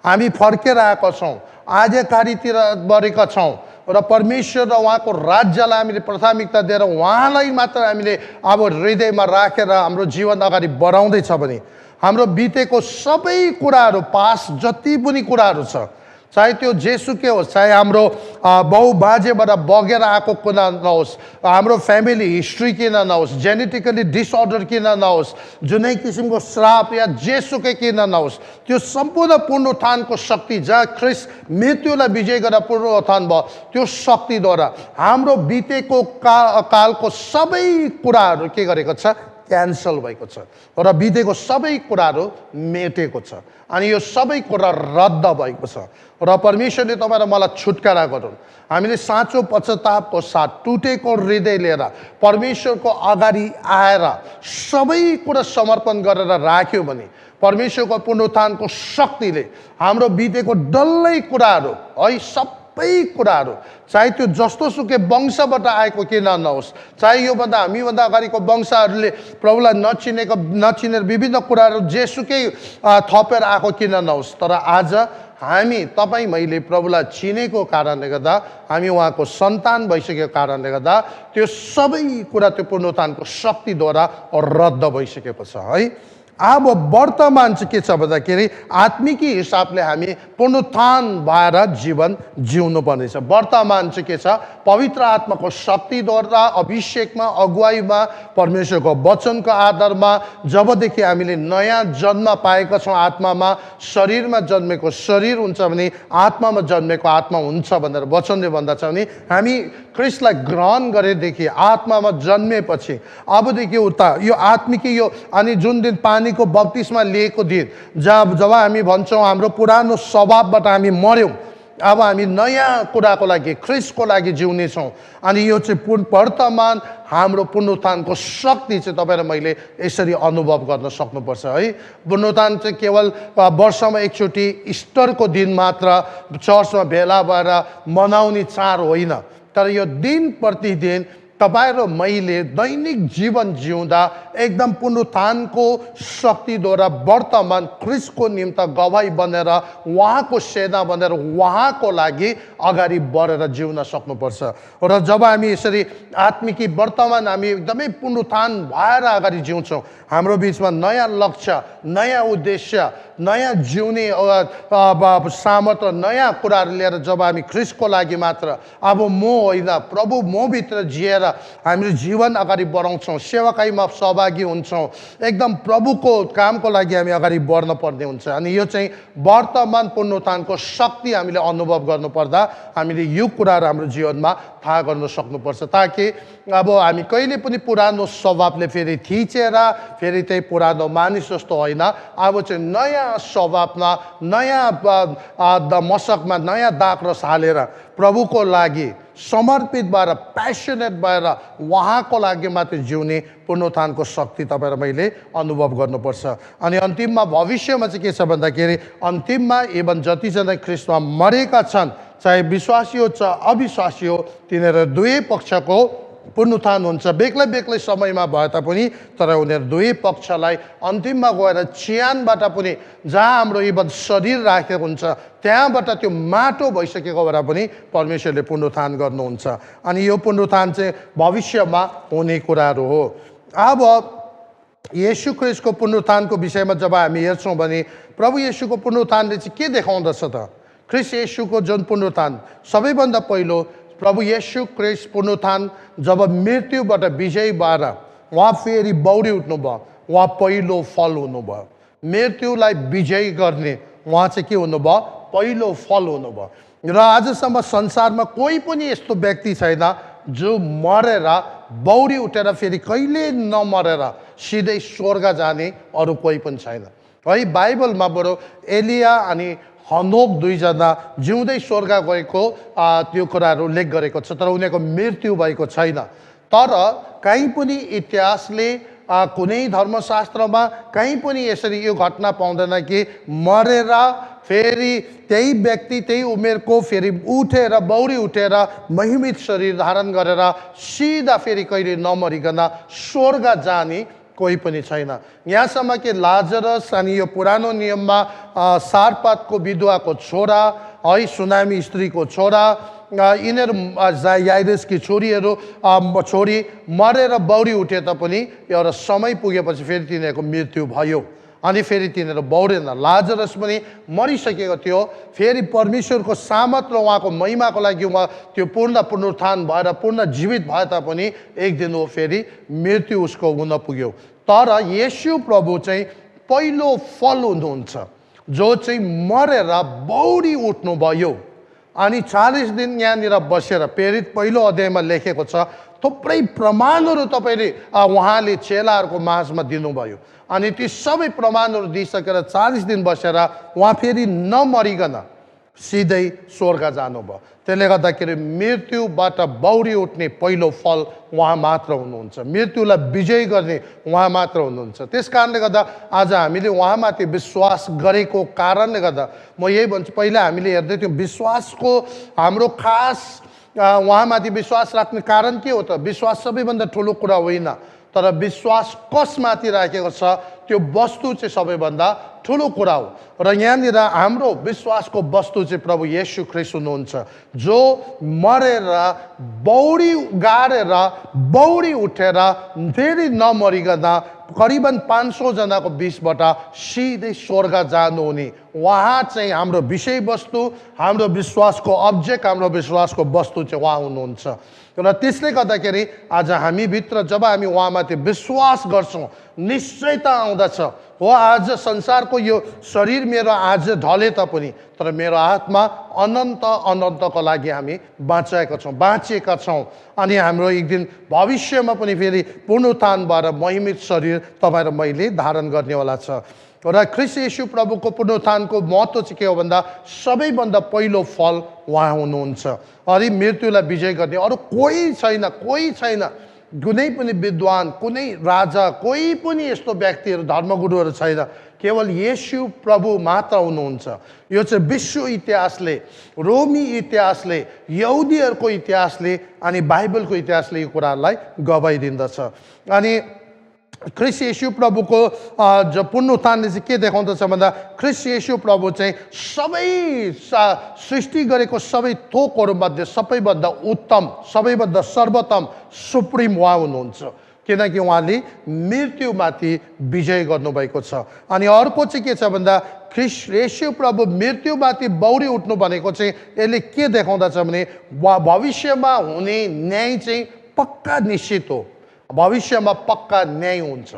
हामी फर्केर आएका छौँ, आज्ञाकारीतिर बढेका छौँ र परमेश्वर र उहाँको राज्यलाई हामीले प्राथमिकता दिएर उहाँलाई मात्र हामीले अब हृदयमा राखेर हाम्रो जीवन अगाडि बढाउँदैछ भने हाम्रो बितेको सबै कुराहरू, पास्ट जति पनि कुराहरू छ, चाहे त्यो जेसुकै होस्, चाहे हाम्रो बाउ बाजेबाट बगेर आएको कुरा नहोस्, हाम्रो फ्यामिली हिस्ट्री किन नहोस्, जेनेटिकली डिसअर्डर किन नहोस्, जुनै किसिमको श्राप या जेसुकै किन नहोस्, त्यो सम्पूर्ण पुनरुत्थानको शक्ति जहाँ ख्रीष्ट मृत्युलाई विजय गरेर पुनरुत्थान भयो, त्यो शक्तिद्वारा हाम्रो बितेको कालको सबै कुराहरू के गरेको छ? क्यान्सल भएको छ र बितेको सबै कुराहरू मेटेको छ। अनि यो सबै कुरा रद्द भएको छ र परमेश्वरले तपाईँ र मलाई छुटकारा गरून्। हामीले साँचो पश्चातापको साथ टुटेको हृदय लिएर परमेश्वरको अगाडि आएर सबै कुरा समर्पण गरेर राख्यो भने परमेश्वरको पुनरुत्थानको शक्तिले हाम्रो बितेको डल्लै कुराहरू है, सबै कुराहरू, चाहे त्यो जस्तो सुकै वंशबाट आएको किन नहोस्, चाहे योभन्दा हामीभन्दा अगाडिको वंशहरूले प्रभुलाई नचिनेर विभिन्न कुराहरू जेसुकै थपेर आएको किन नहोस्, तर आज हामी तपाईँ मैले प्रभुलाई चिनेको कारणले गर्दा, हामी उहाँको सन्तान भइसकेको कारणले गर्दा त्यो सबै कुरा त्यो पुनरुत्थानको शक्तिद्वारा रद्द भइसकेको छ है। अब वर्तमान चाहिँ के छ भन्दाखेरि आत्मिकी हिसाबले हामी पुनरुत्थान भएर जीवन जिउनु पर्नेछ। वर्तमान चाहिँ के छ? पवित्र आत्माको शक्तिद्वारा अभिषेकमा, अगुवाईमा, परमेश्वरको वचनको आधारमा जबदेखि हामीले नयाँ जन्म पाएका छौँ, आत्मामा, शरीरमा जन्मेको शरीर हुन्छ भने आत्मामा जन्मेको आत्मा हुन्छ भनेर वचनले भन्दछ भने हामी ख्रीष्टलाई ग्रहण गरेदेखि, आत्मामा जन्मेपछि अबदेखि उता यो आत्मिकी यो अनि जुन दिन पानीको बप्तिस्मा लिएको दिन जब हामी भन्छौँ हाम्रो पुरानो स्वभावबाट हामी मर्यौँ, अब हामी नयाँ कुराको लागि, ख्रीष्टको लागि जिउनेछौँ। अनि यो चाहिँ वर्तमान हाम्रो पुनरुत्थानको शक्ति चाहिँ तपाईँ र मैले यसरी अनुभव गर्न सक्नुपर्छ है। पुनरुत्थान चाहिँ केवल वर्षमा एकचोटि इस्टरको दिन मात्र चर्चमा भेला भएर मनाउने चाड होइन, तर यो दिन प्रतिदिन तपाईँ र मैले दैनिक जीवन जिउँदा एकदम पुनरुत्थानको शक्तिद्वारा वर्तमान ख्रीष्टको निम्ति गवाही बनेर, उहाँको सेना बनेर, उहाँको लागि अगाडि बढेर जिउन सक्नुपर्छ। र जब हामी यसरी आत्मिकी वर्तमान हामी एकदमै पुनरुत्थान भएर अगाडि जिउँछौँ, हाम्रो बिचमा नयाँ लक्ष्य, नयाँ उद्देश्य, नयाँ जिउने सामर्थ्य, नयाँ कुराहरू लिएर जब हामी ख्रीष्टको लागि मात्र, अब म होइन प्रभु म भित्र जिएर हामीले जीवन अगाडि बढाउँछौँ, सेवाकाईमा सहभागी हुन्छौँ, एकदम प्रभुको कामको लागि हामी अगाडि बढ्न पर्ने हुन्छ। अनि यो चाहिँ वर्तमान पुनरुत्थानको शक्ति हामीले अनुभव गर्नुपर्दा हामीले यो कुराहरू हाम्रो जीवनमा थाहा गर्न सक्नुपर्छ, ताकि अब हामी कहिले पनि पुरानो स्वभावले फेरि थिचेर फेरि त्यही पुरानो मानिस जस्तो होइन, अब चाहिँ नयाँ स्वभावमा नयाँ मसकमा नयाँ दाग रस हालेर प्रभुको लागि समर्पित भएर प्यासनेट भएर उहाँको लागि मात्रै जिउने पुनरुत्थानको शक्ति तपाईँ र मैले अनुभव गर्नुपर्छ। अनि अन्तिममा भविष्यमा चाहिँ के छ भन्दाखेरि अन्तिममा इभन जतिजना ख्रिस्टमा मरेका छन्, चाहे विश्वासी हो चाहे अविश्वासी हो, तिनीहरू दुवै पक्षको पुनरुत्थान हुन्छ। बेग्लै बेग्लै समयमा भए तापनि तर उनीहरू दुवै पक्षलाई अन्तिममा गएर चिहानबाट पनि जहाँ हाम्रो इभन शरीर राखेको हुन्छ त्यहाँबाट त्यो माटो भइसकेको भएर पनि परमेश्वरले पुनरुत्थान गर्नुहुन्छ। अनि यो पुनरुत्थान चाहिँ भविष्यमा हुने कुराहरू हो। अब येशू ख्रिस्टको पुनरुत्थानको विषयमा जब हामी हेर्छौँ भने प्रभु येशूको पुनरुत्थानले चाहिँ के देखाउँदछ त? ख्रिस्ट येशूको जुन पुनरुत्थान, सबैभन्दा पहिलो प्रभु येशू ख्रिस्ट पुनरुत्थान जब मृत्युबाट विजयी भएर उहाँ फेरि बौडी उठ्नुभयो, उहाँ पहिलो फल हुनुभयो। मृत्युलाई विजयी गर्ने उहाँ चाहिँ के हुनुभयो? पहिलो फल हुनुभयो। र आजसम्म संसारमा कोही पनि यस्तो व्यक्ति छैन जो मरेर बौडी उठेर फेरि कहिले नमरेर सिधै स्वर्ग जाने अरू कोही पनि छैन है। बाइबलमा बरु एलिया अनि हनोक दुईजना जिउँदै स्वर्ग गएको त्यो कुराहरू उल्लेख गरेको छ, तर उनीहरूको मृत्यु भएको छैन। तर कहीँ पनि इतिहासले कुनै धर्मशास्त्रमा कहीँ पनि यसरी यो घटना पाउँदैन कि मरेर फेरि त्यही व्यक्ति त्यही उमेरको फेरि उठेर बौडी उठेर महिमित शरीर धारण गरेर सिधा फेरि कहिले नमरिकन स्वर्ग जाने कोही पनि छैन। यहाँसम्म कि लाजरस अनि यो पुरानो नियममा सारपातको विधवाको छोरा है, सुनामी स्त्रीको छोरा, यिनीहरू याइरसकी छोरीहरू छोरी मरेर बौडी उठे तापनि एउटा समय पुगेपछि फेरि तिनीहरूको मृत्यु भयो अनि फेरि तिनीहरू बौडेन। लाजरस पनि मरिसकेको थियो, फेरि परमेश्वरको सामर्थ र उहाँको महिमाको लागि उहाँ त्यो पूर्ण पुनरुत्थान भएर पूर्ण जीवित भए तापनि एक दिन वो फेरि मृत्यु उसको हुन पुग्यो। तर येशू प्रभु चाहिँ पहिलो फल हुनुहुन्छ जो चाहिँ मरेर बौडी उठ्नुभयो अनि 40 दिन यहाँनिर बसेर प्रेरित पहिलो अध्यायमा लेखेको छ थुप्रै प्रमाणहरू तपाईँले उहाँले चेलाहरूको माझमा दिनुभयो। अनि ती सबै प्रमाणहरू दिइसकेर 40 दिन बसेर उहाँ फेरि नमरिकन सिधै स्वर्ग जानुभयो। त्यसले गर्दाखेरि मृत्युबाट बौडी उठ्ने पहिलो फल उहाँ मात्र हुनुहुन्छ, मृत्युलाई विजय गर्ने उहाँ मात्र हुनुहुन्छ। त्यस कारणले गर्दा आज हामीले उहाँमाथि विश्वास गरेको कारणले गर्दा म यही भन्छु, पहिला हामीले हेर्दै थियौँ विश्वासको हाम्रो खास उहाँमाथि विश्वास राख्ने कारण के हो त? विश्वास सबैभन्दा ठुलो कुरा होइन, तर विश्वास कसमाथि राखेको छ त्यो वस्तु चाहिँ सबैभन्दा ठुलो कुरा हो। र यहाँनिर हाम्रो विश्वासको वस्तु चाहिँ प्रभु येशू ख्रिस्ट हुनुहुन्छ जो मरेर बौडी गाडेर बौडी उठेर फेरि नमरिकन करिबन 500 जनाको बिचबाट सिधै स्वर्ग जानुहुने उहाँ चाहिँ हाम्रो विषयवस्तु, हाम्रो विश्वासको अब्जेक्ट, हाम्रो विश्वासको वस्तु चाहिँ उहाँ हुनुहुन्छ। र त्यसले गर्दाखेरि आज हामीभित्र जब हामी उहाँमाथि विश्वास गर्छौँ निश्चयता आउँदछ हो। आज संसारको यो शरीर मेरो आज ढले तापनि तर मेरो आत्मा अनन्त अनन्तको लागि हामी बाँचेका छौँ अनि हाम्रो एक दिन भविष्यमा पनि फेरि पुनरुत्थान भएर महिमित शरीर तपाईँ र मैले धारण गर्नेवाला छ। र ख्रिस्ट येशू प्रभुको पुनरुत्थानको महत्त्व चाहिँ के हो भन्दा सबैभन्दा पहिलो फल उहाँ हुनुहुन्छ। अनि मृत्युलाई विजय गर्ने अरू कोही छैन। कुनै पनि विद्वान, कुनै राजा, कोही पनि यस्तो व्यक्तिहरू धर्मगुरुहरू छैन, केवल येशू प्रभु मात्र हुनुहुन्छ। यो चाहिँ विश्व इतिहासले, रोमी इतिहासले, यहुदीहरूको इतिहासले अनि बाइबलको इतिहासले यो कुराहरूलाई गवाई दिँदछ। अनि ख्रिस्ट येशू प्रभुको जो पुनरुत्थानले चाहिँ के देखाउँदछ भन्दा ख्रिस्ट येशू प्रभु चाहिँ सबै सृष्टि गरेको सबै थोकहरूमध्ये सबैभन्दा उत्तम, सबैभन्दा सर्वोत्तम सुप्रिम उहाँ हुनुहुन्छ, किनकि उहाँले मृत्युमाथि विजय गर्नुभएको छ। अनि अर्को चाहिँ के छ भन्दा ख्रिस्ट येशू प्रभु मृत्युमाथि बौडी उठ्नु भनेको चाहिँ यसले के देखाउँदछ भने भविष्यमा हुने न्याय चाहिँ पक्का निश्चित हो, भविष्यमा पक्का न्याय हुन्छ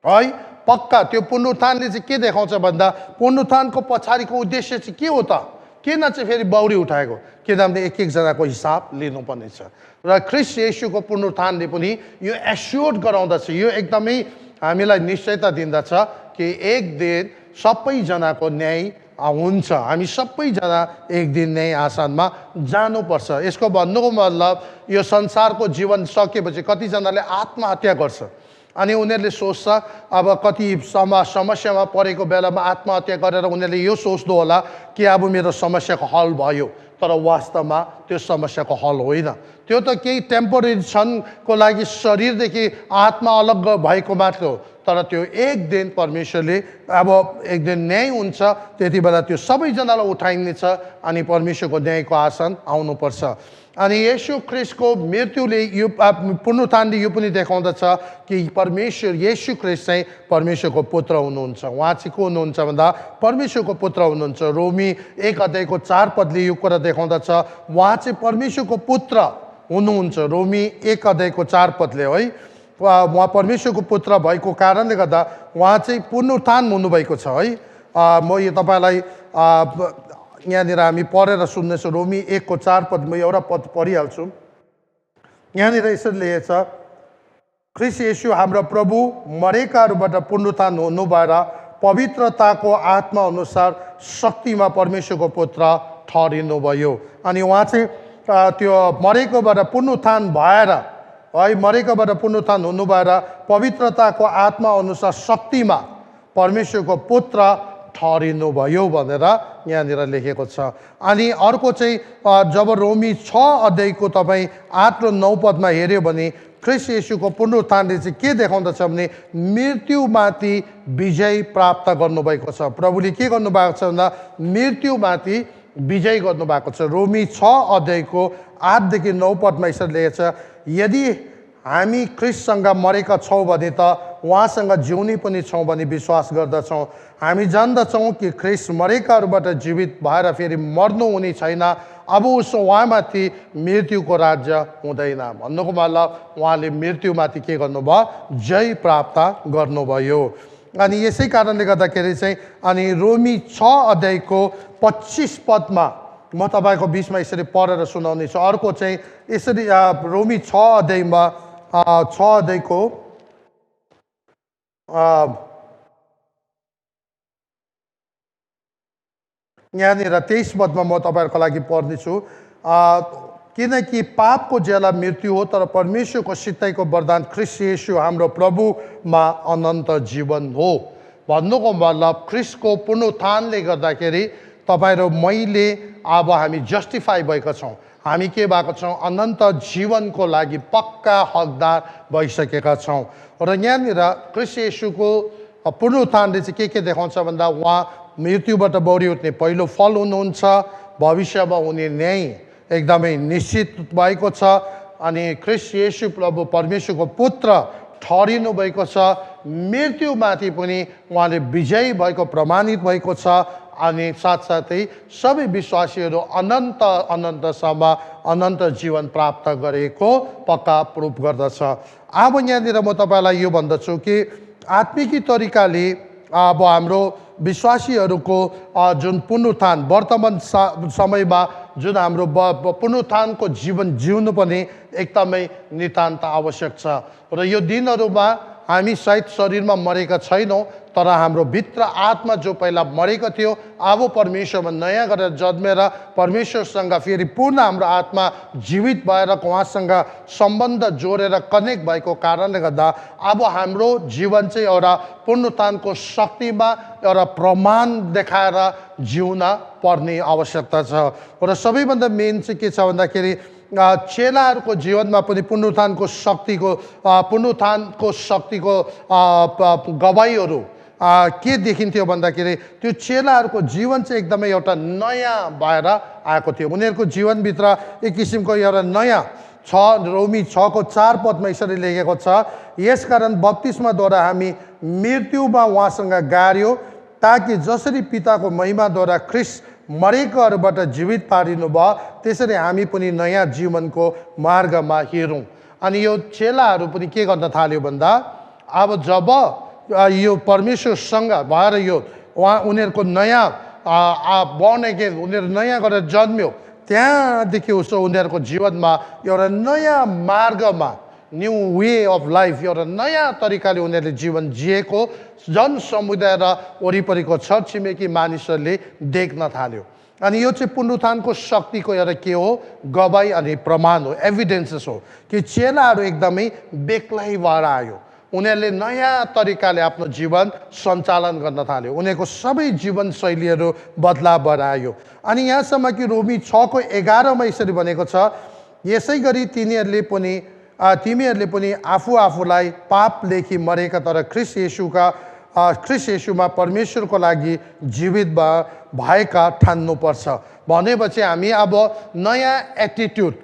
है। पक्का त्यो पुनरुत्थानले चाहिँ के देखाउँछ भन्दा पुनरुत्थानको पछाडिको उद्देश्य चाहिँ के हो त? किन चाहिँ फेरि बौरी उठाएको? किनभने एक एकजनाको हिसाब लिनुपर्ने छ र ख्रीष्ट येशूको पुनरुत्थानले पनि यो एस्योर्ड गराउँदछ, यो एकदमै हामीलाई निश्चयता दिँदछ कि एक दिन सबैजनाको न्याय हुन्छ, हामी सबैजना एक दिन न्याय आसनमा जानुपर्छ। यसको भन्नुको मतलब यो संसारको जीवन सकेपछि कतिजनाले आत्महत्या गर्छ अनि उनीहरूले सोच्छ अब कति समस्यामा परेको बेलामा आत्महत्या गरेर उनीहरूले यो सोच्दो होला कि अब मेरो समस्याको हल भयो, तर वास्तवमा त्यो समस्याको हल होइन। त्यो त केही टेम्पोरेरी क्षणको लागि शरीरदेखि आत्मा अलग भएको मात्र हो, तर त्यो एक दिन परमेश्वरले अब एक दिन न्याय हुन्छ, त्यति बेला त्यो सबैजनालाई उठाइनेछ अनि परमेश्वरको न्यायको आसन आउनुपर्छ। अनि येशू ख्रीष्टको मृत्युले यो पुनरुत्थानले यो पनि देखाउँदछ कि परमेश्वर येशू ख्रीष्ट चाहिँ परमेश्वरको पुत्र हुनुहुन्छ। उहाँ चाहिँ को हुनुहुन्छ भन्दा परमेश्वरको पुत्र हुनुहुन्छ। रोमी 1 अध्यायको 4 पदले यो कुरा देखाउँदछ, उहाँ चाहिँ परमेश्वरको पुत्र हुनुहुन्छ। रोमी 1 अध्यायको 4 पदले है, उहाँ परमेश्वरको पुत्र भएको कारणले गर्दा उहाँ चाहिँ पुनरुत्थान हुनुभएको छ है। म यो तपाईँलाई यहाँनिर हामी पढेर सुन्नेछौँ। रोमी 1 को 4 पद, म एउटा पद पढिहाल्छु। यहाँनिर यसरी लेखेको छ, ख्रीष्ट येशू हाम्रो प्रभु मरेकाहरूबाट पुनरुत्थान हुनु भएर पवित्रताको आत्मा अनुसार शक्तिमा परमेश्वरको पुत्र ठहरिनुभयो। अनि उहाँ चाहिँ त्यो मरेकोबाट पुनरुत्थान भएर है, मरेकोबाट पुनरुत्थान हुनु भएर पवित्रताको आत्मा अनुसार शक्तिमा परमेश्वरको पुत्र ठहरिनुभयो भनेर यहाँनिर लेखेको छ। अनि अर्को चाहिँ जब रोमी 6 अध्यायको तपाईँ 8 र 9 पदमा हेऱ्यो भने ख्रीष्ट येशूको पुनरुत्थानले चाहिँ के देखाउँदछ भने मृत्युमाथि विजय प्राप्त गर्नुभएको छ। प्रभुले के गर्नुभएको छ भन्दा मृत्युमाथि विजय गर्नुभएको छ। रोमी 6 अध्यायको 8 देखि 9 पदमा यसरी लेखेको छ, यदि हामी ख्रीष्टसँग मरेका छौँ भने त उहाँसँग जिउने पनि छौँ भने विश्वास गर्दछौँ। हामी जान्दछौँ कि ख्रीष्ट मरेकाहरूबाट जीवित भएर फेरि मर्नु हुने छैन, अब उसो उहाँमाथि मृत्युको राज्य हुँदैन। भन्नुको मतलब उहाँले मृत्युमाथि के गर्नुभयो? जय प्राप्त गर्नुभयो। अनि यसै कारणले गर्दाखेरि चाहिँ अनि रोमी 6 अध्यायको 25 पदमा म तपाईँको बिचमा यसरी पढेर सुनाउने छु। अर्को चाहिँ यसरी रोमी 6 अध्यायमा 6 अध्यायको यहाँनिर 23 पदमा म तपाईँहरूको लागि पढ्नेछु। किनकि पापको ज्याला मृत्यु हो, तर परमेश्वरको सित्तैको वरदान ख्रीष्ट येशू हाम्रो प्रभुमा अनन्त जीवन हो। भन्नुको मतलब ख्रीष्टको पुनरुत्थानले गर्दाखेरि तपाईँ र मैले अब हामी जस्टिफाई भएका छौँ, हामी के भएको छौँ? अनन्त जीवनको लागि पक्का हकदार भइसकेका छौँ। र यहाँनिर ख्रीष्ट येशूको पुनरुत्थानले चाहिँ के देखाउँछ भन्दा उहाँ मृत्युबाट बौरी उठ्ने पहिलो फल हुनुहुन्छ, भविष्यमा हुने न्याय एकदमै निश्चित भएको छ। अनि ख्रीष्ट येशू प्रभु परमेश्वरको पुत्र ठहरिनु भएको छ, मृत्युमाथि पनि उहाँले विजयी भएको प्रमाणित भएको छ। अनि साथसाथै सबै विश्वासीहरू अनन्त अनन्तसम्म अनन्त जीवन प्राप्त गरेको पक्का प्रुफ गर्दछ। अब यहाँनिर म तपाईँलाई यो भन्दछु कि आत्मिकी तरिकाले अब हाम्रो विश्वासीहरूको जुन पुनरुत्थान वर्तमान समयमा जुन हाम्रो पुनरुत्थानको जीवन जिउनु पनि एकदमै नितान्त आवश्यक छ। र यो दिनहरूमा हामी सायद शरीरमा मरेका छैनौँ, तर हाम्रो भित्र आत्मा जो पहिला मरेको थियो अब परमेश्वरमा नयाँ गरेर जन्मेर परमेश्वरसँग फेरि पूर्ण हाम्रो आत्मा जीवित भएर उहाँसँग सम्बन्ध जोडेर कनेक्ट भएको कारणले गर्दा अब हाम्रो जीवन चाहिँ एउटा पुनरुत्थानको शक्तिमा एउटा प्रमाण देखाएर जिउन पर्ने आवश्यकता छ। र सबैभन्दा मेन चाहिँ के छ भन्दाखेरि चेलाहरूको जीवनमा पनि पुनरुत्थानको शक्तिको गवाईहरू के देखिन्थ्यो भन्दाखेरि त्यो चेलाहरूको जीवन चाहिँ एकदमै एउटा नयाँ भएर आएको थियो। उनीहरूको जीवनभित्र एक किसिमको एउटा नयाँ छ। रोमी 6 को 4 पदमा यसरी लेखेको छ, यसकारण बप्तिस्माद्वारा हामी मृत्युमा उहाँसँग गाड्यो, ताकि जसरी पिताको महिमाद्वारा ख्रीष्ट मरेकाहरूबाट जीवित पारिनु भयो त्यसरी हामी पनि नयाँ जीवनको मार्गमा हिँडौँ। अनि यो चेलाहरू पनि के गर्न थाल्यो भन्दा अब जब यो परमेश्वरसँग भएर यो उनीहरूको नयाँ born again उनीहरू नयाँ गरेर जन्म्यो त्यहाँदेखि उसो उनीहरूको जीवनमा एउटा नयाँ मार्गमा न्यू वे अफ लाइफ एउटा नयाँ तरिकाले उनीहरूले जीवन जिएको जनसमुदाय र वरिपरिको छरछिमेकी मानिसहरूले देख्न थाल्यो अनि यो चाहिँ पुनरुत्थानको शक्तिको एउटा के हो गवाई अनि प्रमाण हो एभिडेन्सेस हो कि चेलाहरू एकदमै बेग्लै भएर आयो उनीहरूले नयाँ तरिकाले आफ्नो जीवन सञ्चालन गर्न थाल्यो उनीहरूको सबै जीवनशैलीहरू बदलाव भएर आयो अनि यहाँसम्म कि रोमी 6:11 यसरी भनेको छ यसै गरी तिमीहरूले पनि आफूलाई पाप लेखी मरेका तर ख्रिस्ट येशूमा परमेश्वरको लागि जीवित भएका ठान्नुपर्छ भनेपछि हामी अब नयाँ एटिट्युड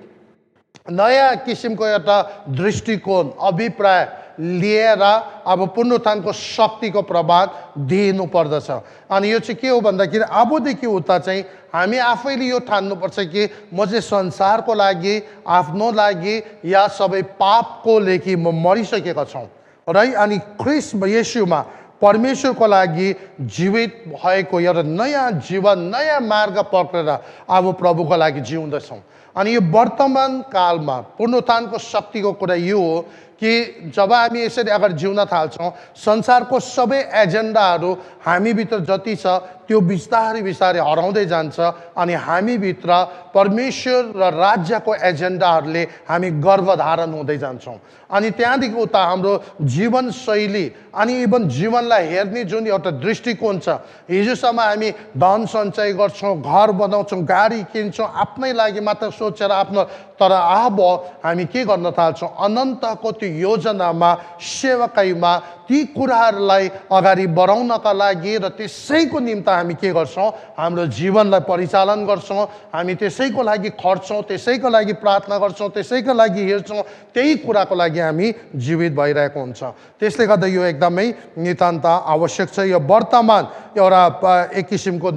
नयाँ किसिमको एउटा दृष्टिकोण अभिप्राय लिएर अब पुनरुत्थानको शक्तिको प्रभाव दिनु पर्दछ अनि यो चाहिँ के हो भन्दाखेरि अबदेखि उता चाहिँ हामी आफैले यो ठान्नुपर्छ कि म चाहिँ संसारको लागि आफ्नो लागि या सबै पापको लेखी म मरिसकेका छौँ र अनि ख्रिस्ट येशूमा परमेश्वरको लागि जीवित भएको एउटा नयाँ जीवन नयाँ मार्ग पक्रेर अब प्रभुको लागि जिउँदछौँ अनि यो वर्तमान कालमा पुनरुत्थानको शक्तिको कुरा यो हो कि जब हामी यसरी अगाडि जिउन थाल्छौँ संसारको सबै एजेन्डाहरू हामीभित्र जति छ त्यो बिस्तारै बिस्तारै हराउँदै जान्छ अनि हामीभित्र परमेश्वर र राज्यको एजेन्डाहरूले हामी गर्भधारण हुँदै जान्छौँ अनि त्यहाँदेखि उता हाम्रो जीवनशैली अनि इभन जीवनलाई हेर्ने जुन एउटा दृष्टिकोण छ हिजोसम्म हामी धन सञ्चय गर्छौँ घर बनाउँछौँ गाडी किन्छौँ आफ्नै लागि मात्र सोचेर आफ्नो तर अब हामी के गर्न थाल्छौँ अनन्तको त्यो योजनामा सेवकाईमा ती कुराहरूलाई अगाडि बढाउनका लागि र त्यसैको निम्ति हामी के गर्छौँ हाम्रो जीवनलाई परिचालन गर्छौँ हामी त्यसैको लागि खट्छौँ त्यसैको लागि प्रार्थना गर्छौँ त्यसैको लागि हेर्छौँ त्यही कुराको लागि हामी जीवित भइरहेको हुन्छ त्यसले गर्दा यो एकदमै नितान्त आवश्यक छ यो वर्तमान एउटा एक किसिमको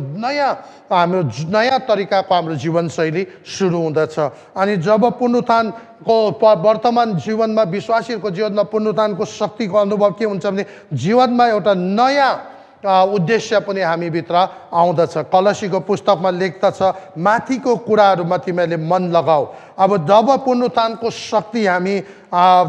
हाम्रो नयाँ तरिकाको हाम्रो जीवनशैली सुरु हुँदछ अनि जब पुनरुत्थानको वर्तमान जीवनमा विश्वासीहरूको जीवनमा पुनरुत्थानको शक्तिको अनुभव के हुन्छ भने जीवनमा एउटा नयाँ उद्देश्य पनि हामीभित्र आउँदछ कलसीको पुस्तकमा लेख्दछ माथिको कुराहरूमा तिमीहरूले मन लगाऊ अब जब पुनरुत्थानको शक्ति हामी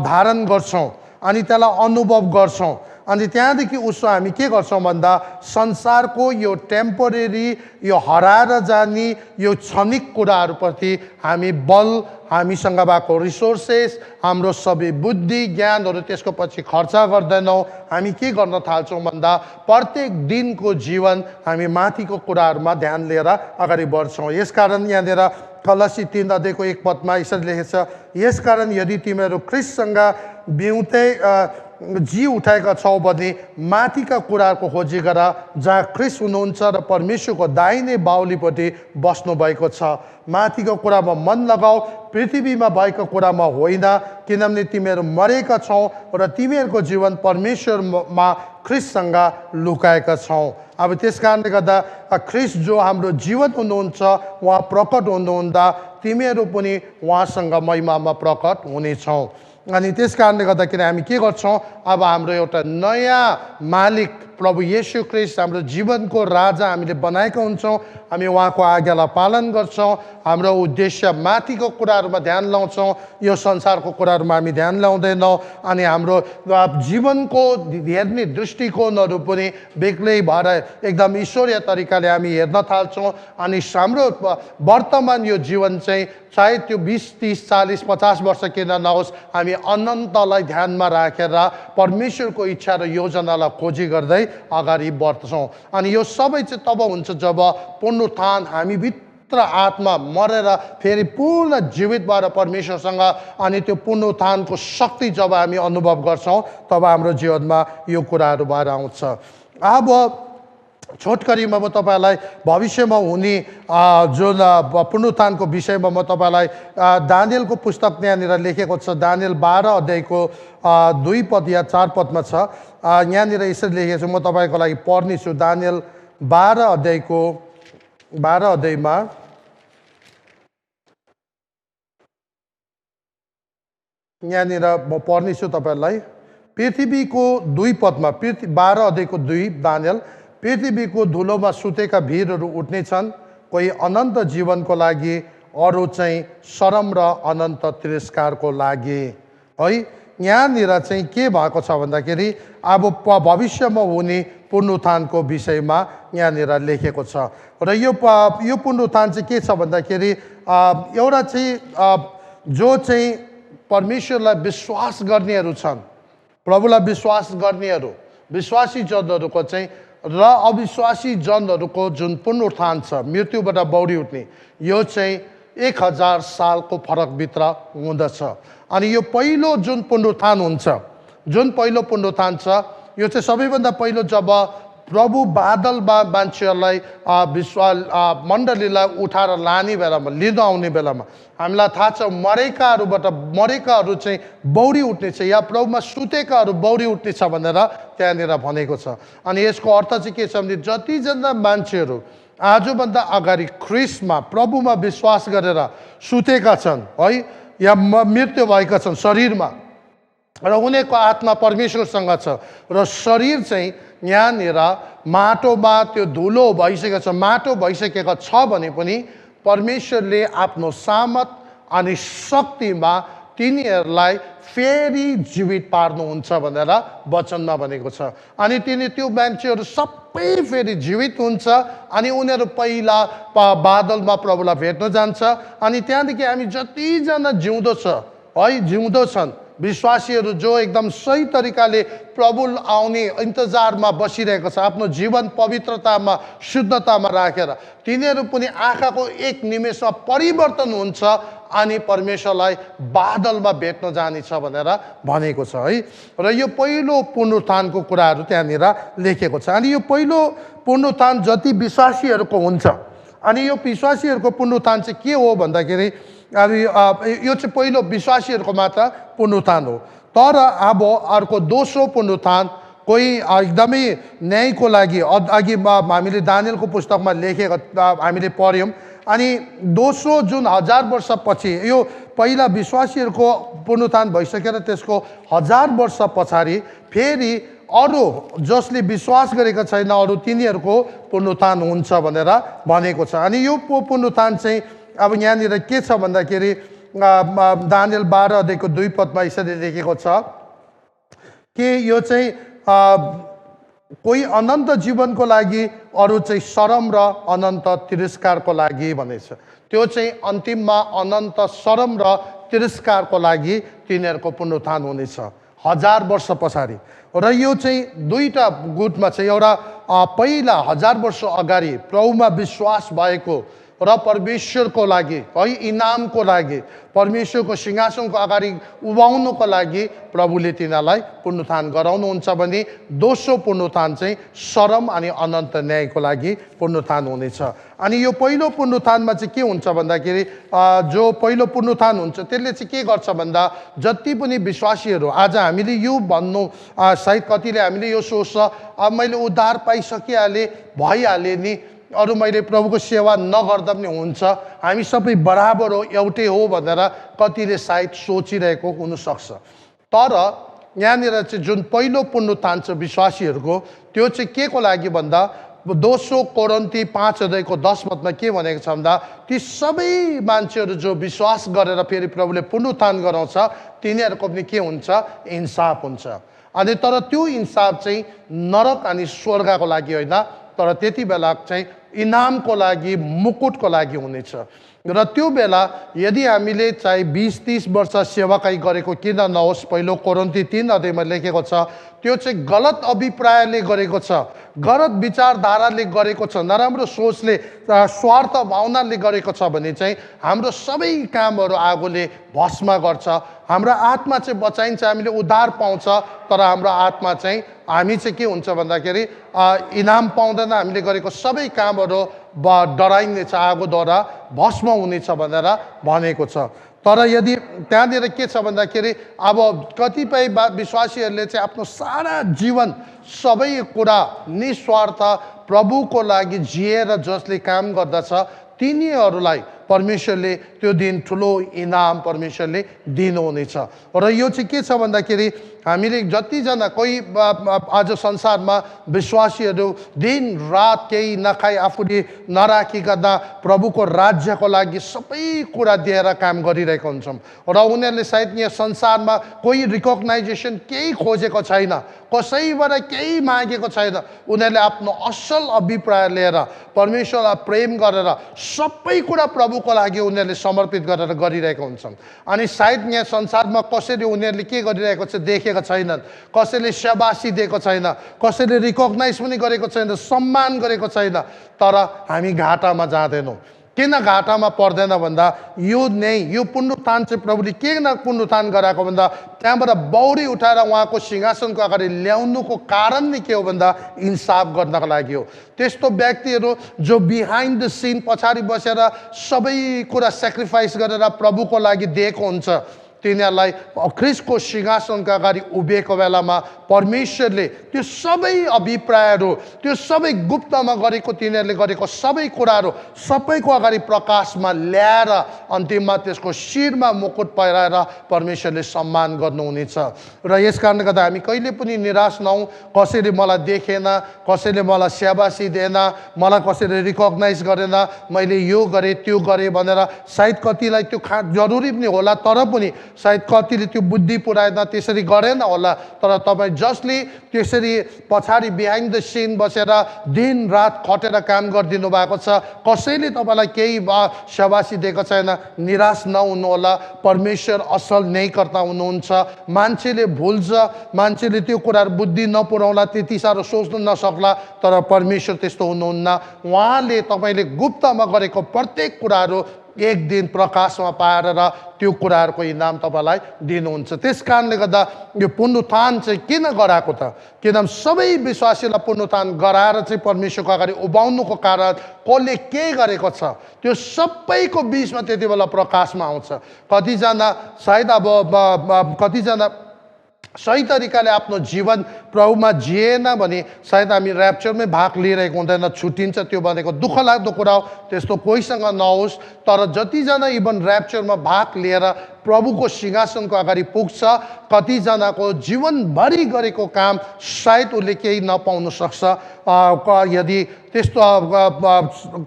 धारण गर्छौँ अनि त्यसलाई अनुभव गर्छौँ अनि त्यहाँदेखि उसो हामी के गर्छौँ भन्दा संसारको यो टेम्पोरेरी यो हराएर जाने यो क्षणिक कुराहरूप्रति हामी बल हामीसँग भएको रिसोर्सेस हाम्रो सबै बुद्धि ज्ञानहरू त्यसको पछि खर्च गर्दैनौँ हामी के गर्न थाल्छौँ भन्दा प्रत्येक दिनको जीवन हामी माथिको कुराहरूमा ध्यान लिएर अगाडि बढ्छौँ यसकारण यहाँनिर कलसी 3:1 यसरी लेखेको छ यसकारण यदि तिमीहरू ख्रिस्टसँग बिउतै जी उठाएका छौ भने माथिका कुराको खोजी गर जहाँ ख्रिस्ट हुनुहुन्छ र परमेश्वरको दाहिने बाहुलीपट्टि बस्नु भएको छ माथिको कुरामा मन लगाऊ पृथ्वीमा भएको कुरामा होइन किनभने तिमीहरू मरेका छौ र तिमीहरूको जीवन परमेश्वरमा ख्रिस्टसँग लुकाएका छौ अब त्यस कारणले गर्दा ख्रिस्ट जो हाम्रो जीवन हुनुहुन्छ उहाँ प्रकट हुनुहुँदा तिमीहरू पनि उहाँसँग महिमामा प्रकट हुनेछौ अनि त्यस कारणले गर्दाखेरि हामी के गर्छौँ अब हाम्रो एउटा नयाँ मालिक प्रभु येशू ख्रिस्ट हाम्रो जीवनको राजा हामीले बनाएका हुन्छौँ हामी उहाँको आज्ञालाई पालन गर्छौँ हाम्रो उद्देश्य माथिको कुराहरूमा ध्यान लाउँछौँ यो संसारको कुराहरूमा हामी ध्यान लाउँदैनौँ अनि हाम्रो जीवनको हेर्ने दृष्टिकोणहरू पनि बेग्लै भएर एकदम ईश्वरीय तरिकाले हामी हेर्न थाल्छौँ अनि हाम्रो वर्तमान यो जीवन चाहिँ चाहे त्यो 20, 30, 40, 50 वर्ष किन नहोस् हामी अनन्तलाई ध्यानमा राखेर परमेश्वरको इच्छा र योजनालाई खोजी गर्दै अगाडि बढ्छौँ अनि यो सबै चाहिँ तब हुन्छ जब पुनरुत्थान हामीभित्र आत्मा मरेर फेरि पूर्ण जीवित भएर परमेश्वरसँग अनि त्यो पुनरुत्थानको शक्ति जब हामी अनुभव गर्छौँ तब हाम्रो जीवनमा यो कुराहरू भएर आउँछ अब छोटकरीमा म तपाईँलाई भविष्यमा हुने जुन पुनरुत्थानको विषयमा म तपाईँलाई दानियलको पुस्तक यहाँनिर लेखेको छ दानियल 12 2 या 4 छ यहाँनिर यसरी लेखेको छु म तपाईँको लागि पढ्नेछु दानियल 12 अध्यायमा यहाँनिर म पढ्नेछु तपाईँहरूलाई। पृथ्वीको 2 पदमा 12 अध्यायको 2 दानियल, पृथ्वीको धुलोमा सुतेका भिरहरू उठ्नेछन्, कोही अनन्त जीवनको लागि, अरू चाहिँ शरम र अनन्त तिरस्कारको लागि। है, यहाँनिर चाहिँ के भएको छ भन्दाखेरि अब भविष्यमा हुने पुनरुत्थानको विषयमा यहाँनिर लेखेको छ। र यो पुनरुत्थान चाहिँ के छ भन्दाखेरि एउटा चाहिँ जो चाहिँ परमेश्वरलाई विश्वास गर्नेहरू छन्, प्रभुलाई विश्वास गर्नेहरू, विश्वासी जनहरूको चाहिँ र अविश्वासी जनहरूको जुन पुनरुत्थान छ, मृत्युबाट बौडी उठ्ने, यो चाहिँ 1000 सालको फरकभित्र हुँदछ। अनि यो पहिलो जुन पुनरुत्थान हुन्छ, जुन पहिलो पुनरुत्थान छ, यो चाहिँ सबैभन्दा पहिलो जब प्रभु बादलमा मान्छेहरूलाई मण्डलीलाई उठाएर लाने बेलामा, लिन आउने बेलामा हामीलाई थाहा छ मरेकाहरू चाहिँ बौडी उठ्नेछ, या प्रभुमा सुतेकाहरू बौडी उठ्नेछ भनेर त्यहाँनिर भनेको छ। अनि यसको अर्थ चाहिँ के छ भने जतिजना मान्छेहरू आजभन्दा अगाडि ख्रिस्टमा प्रभुमा विश्वास गरेर सुतेका छन् है, या मृत्यु भएका छन् शरीरमा, र उनीहरूको आत्मा परमेश्वरसँग छ, र शरीर चाहिँ यहाँनिर माटोमा त्यो धुलो भइसकेको छ, माटो भइसकेको छ भने पनि परमेश्वरले आफ्नो सामर्थ अनि शक्तिमा तिनीहरूलाई फेरि जीवित पार्नुहुन्छ भनेर वचनमा भनेको छ। अनि त्यो मान्छेहरू सबै फेरि जीवित हुन्छ, अनि उनीहरू पहिला बादलमा प्रभुलाई भेट्न जान्छ। अनि त्यहाँदेखि हामी जतिजना जिउँदो छन् विश्वासीहरू जो एकदम सही तरिकाले प्रभु आउने इन्तजारमा बसिरहेको छ, आफ्नो जीवन पवित्रतामा शुद्धतामा राखेर, तिनीहरू पनि आँखाको एक निमेषमा परिवर्तन हुन्छ अनि परमेश्वरलाई बादलमा भेट्न जानेछ भनेर भनेको छ है। र यो पहिलो पुनरुत्थानको कुराहरू त्यहाँनिर लेखेको छ। अनि यो पहिलो पुनरुत्थान जति विश्वासीहरूको हुन्छ, अनि यो विश्वासीहरूको पुनरुत्थान चाहिँ के हो भन्दाखेरि अब यो चाहिँ पहिलो विश्वासीहरूको मात्र पुनरुत्थान हो। तर अब अर्को दोस्रो पुनरुत्थान कोही एकदमै न्यायको लागि, अघि हामीले दानियलको पुस्तकमा लेखेको हामीले पढ्यौँ। अनि दोस्रो जुन 1000 वर्षपछि, यो पहिला विश्वासीहरूको पुनरुत्थान भइसकेर त्यसको 1000 वर्ष पछाडि फेरि अरू जसले विश्वास गरेका छैन अरू तिनीहरूको पुनरुत्थान हुन्छ भनेर भनेको छ। अनि यो पुनरुत्थान चाहिँ अब यहाँनिर के छ भन्दाखेरि दानियल 12 अध्यायको 2 पदमा यसरी लेखेको छ कि यो चाहिँ कोही अनन्त जीवनको लागि, अरू चाहिँ शरम र अनन्त तिरस्कारको लागि भनेछ। त्यो चाहिँ अन्तिममा अनन्त शरम र तिरस्कारको लागि तिनीहरूको पुनरुत्थान हुनेछ 1000 वर्ष पछाडि। र यो चाहिँ दुईटा गुटमा छ। एउटा पहिला 1000 वर्ष अगाडि प्रभुमा विश्वास भएको र परमेश्वरको लागि है, इनामको लागि, परमेश्वरको सिंहासनको अगाडि उभाउनुको लागि प्रभुले तिनीहरूलाई पुनरुत्थान गराउनुहुन्छ भने दोस्रो पुनरुत्थान चाहिँ शरम अनि अनन्त न्यायको लागि पुनरुत्थान हुनेछ। अनि यो पहिलो पुनरुत्थानमा चाहिँ के हुन्छ भन्दाखेरि जो पहिलो पुनरुत्थान हुन्छ त्यसले चाहिँ के गर्छ भन्दा जति पनि विश्वासीहरू, आज हामीले यो भन्नु सायद कतिले हामीले यो सोच्छ अब मैले उद्धार पाइसकिहालेँ भइहालेँ नि, अरू मैले प्रभुको सेवा नगर्दा पनि हुन्छ, हामी सबै बराबर हो, एउटै हो भनेर कतिले सायद सोचिरहेको हुनसक्छ। तर यहाँनिर चाहिँ जुन पहिलो पुनरुत्थान छ विश्वासीहरूको, त्यो चाहिँ के को लागि भन्दा दोस्रो कोरिन्थी 5 अध्यायको 10 पदमा के भनेको छ भन्दा ती सबै मान्छेहरू जो विश्वास गरेर फेरि प्रभुले पुनरुत्थान गराउँछ तिनीहरूको पनि के हुन्छ, इन्साफ हुन्छ। अनि तर त्यो इन्साफ चाहिँ नरक अनि स्वर्गको लागि होइन, तर त्यति बेला चाहिँ इनामको लागि, मुकुटको लागि हुनेछ। र त्यो बेला यदि हामीले चाहे 20-30 वर्ष सेवाकाई गरेको किन नहोस्, पहिलो कोरिन्थी 3 अध्यायमा लेखेको छ, त्यो चाहिँ गलत अभिप्रायले गरेको छ, गलत विचारधाराले गरेको छ, नराम्रो सोचले, स्वार्थ भावनाले गरेको छ भने चाहिँ हाम्रो सबै कामहरू आगोले भस्म गर्छ। हाम्रो आत्मा चाहिँ बचाइन्छ, हामीले उद्धार पाउँछ, तर हाम्रो आत्मा चाहिँ हामी चाहिँ के हुन्छ भन्दाखेरि इनाम पाउँदैन, हामीले गरेको सबै कामहरू डराइनेछ, आगोद्वारा भस्म हुनेछ भनेर भनेको छ। तर यदि त्यहाँनिर के छ भन्दाखेरि अब कतिपय विश्वासीहरूले चाहिँ आफ्नो सारा जीवन सबै कुरा निस्वार्थ प्रभुको लागि जिएर जसले काम गर्दछ तिनीहरूलाई परमेश्वरले त्यो दिन ठुलो इनाम परमेश्वरले दिनुहुनेछ। र यो चाहिँ के छ भन्दाखेरि हामीले जतिजना कोही आज संसारमा विश्वासीहरू दिन रात केही नखाई आफूले नराखिकन प्रभुको राज्यको लागि सबै कुरा दिएर काम गरिरहेका हुन्छौँ र उनीहरूले सायद यहाँ संसारमा कोही रिकग्नाइजेसन केही खोजेको छैन, कसैबाट केही मागेको छैन। उनीहरूले आफ्नो असल अभिप्राय लिएर परमेश्वरलाई प्रेम गरेर सबै कुरा प्रभुको लागि उनीहरूले समर्पित गरेर गरिरहेका हुन्छन्। अनि सायद यहाँ संसारमा कसैले उनीहरूले के गरिरहेको छ देखेका छैनन्, कसैले शाबासी दिएको छैन, कसैले रिकग्नाइज पनि गरेको छैन, सम्मान गरेको छैन। तर हामी घाटामा जाँदैनौँ। किन घाटामा पर्दैन भन्दा यो पुनरुत्थान चाहिँ प्रभुले किन पुनरुत्थान गराएको भन्दा त्यहाँबाट बौरी उठाएर उहाँको सिंहासनको अगाडि ल्याउनुको कारण नै के हो भन्दा इन्साफ गर्नको लागि हो। त्यस्तो व्यक्तिहरू जो बिहाइन्ड द सिन पछाडि बसेर सबै कुरा सेक्रिफाइस गरेर प्रभुको लागि दिएको हुन्छ, तिनीहरूलाई ख्रीष्टको सिंहासनको अगाडि उभिएको बेलामा परमेश्वरले त्यो सबै अभिप्रायहरू, त्यो सबै गुप्तमा गरेको तिनीहरूले गरेको सबै कुराहरू सबैको अगाडि प्रकाशमा ल्याएर अन्तिममा त्यसको शिरमा मुकुट पहिराएर परमेश्वरले सम्मान गर्नुहुनेछ। र यस कारणले गर्दा हामी कहिले पनि निराश नहौँ। कसैले मलाई देखेन, कसैले मलाई स्याबासी दिएन, मलाई कसैले रिकग्नाइज गरेन, मैले यो गरेँ त्यो गरेँ भनेर सायद कतिलाई त्यो जरुरी पनि होला, तर पनि सायद कतिले त्यो बुद्धि पुऱ्याएन, त्यसरी गरेन होला। तर तपाईँ जसले त्यसरी पछाडि बिहाइन्ड द सिन बसेर दिन रात खटेर काम गरिदिनु भएको छ, कसैले तपाईँलाई केही शाबासी दिएको छैन, निराश नहुनुहोला। परमेश्वर असल न्यायकर्ता हुनुहुन्छ। मान्छेले भुल्छ, मान्छेले त्यो कुराहरू बुद्धि नपुऱ्याउला, त्यति साह्रो सोच्नु नसक्ला, तर परमेश्वर त्यस्तो हुनुहुन्न। उहाँले तपाईँले गुप्तमा गरेको प्रत्येक कुराहरू एक दिन प्रकाशमा पाएर र त्यो कुराहरूको इनाम तपाईँलाई दिनुहुन्छ। त्यस कारणले गर्दा यो पुनरुत्थान चाहिँ किन गराएको त? किनभने सबै विश्वासीलाई पुनरुत्थान गराएर चाहिँ परमेश्वरको अगाडि उभाउनुको कारण कसले के गरेको छ त्यो सबैको बिचमा त्यति बेला प्रकाशमा आउँछ। कतिजना सायद कतिजना सही तरिकाले आफ्नो जीवन प्रभुमा जिएन भने सायद हामी ऱ्याप्चरमै भाग लिइरहेको हुँदैन, छुट्टिन्छ। त्यो भनेको दुःख लाग्दो कुरा हो, त्यस्तो कोहीसँग नहोस्। तर जतिजना इभन ऱ्याप्चरमा भाग लिएर प्रभुको सिंहासनको अगाडि पुग्छ, कतिजनाको जीवनभरि गरेको काम सायद उसले केही नपाउन सक्छ यदि त्यस्तो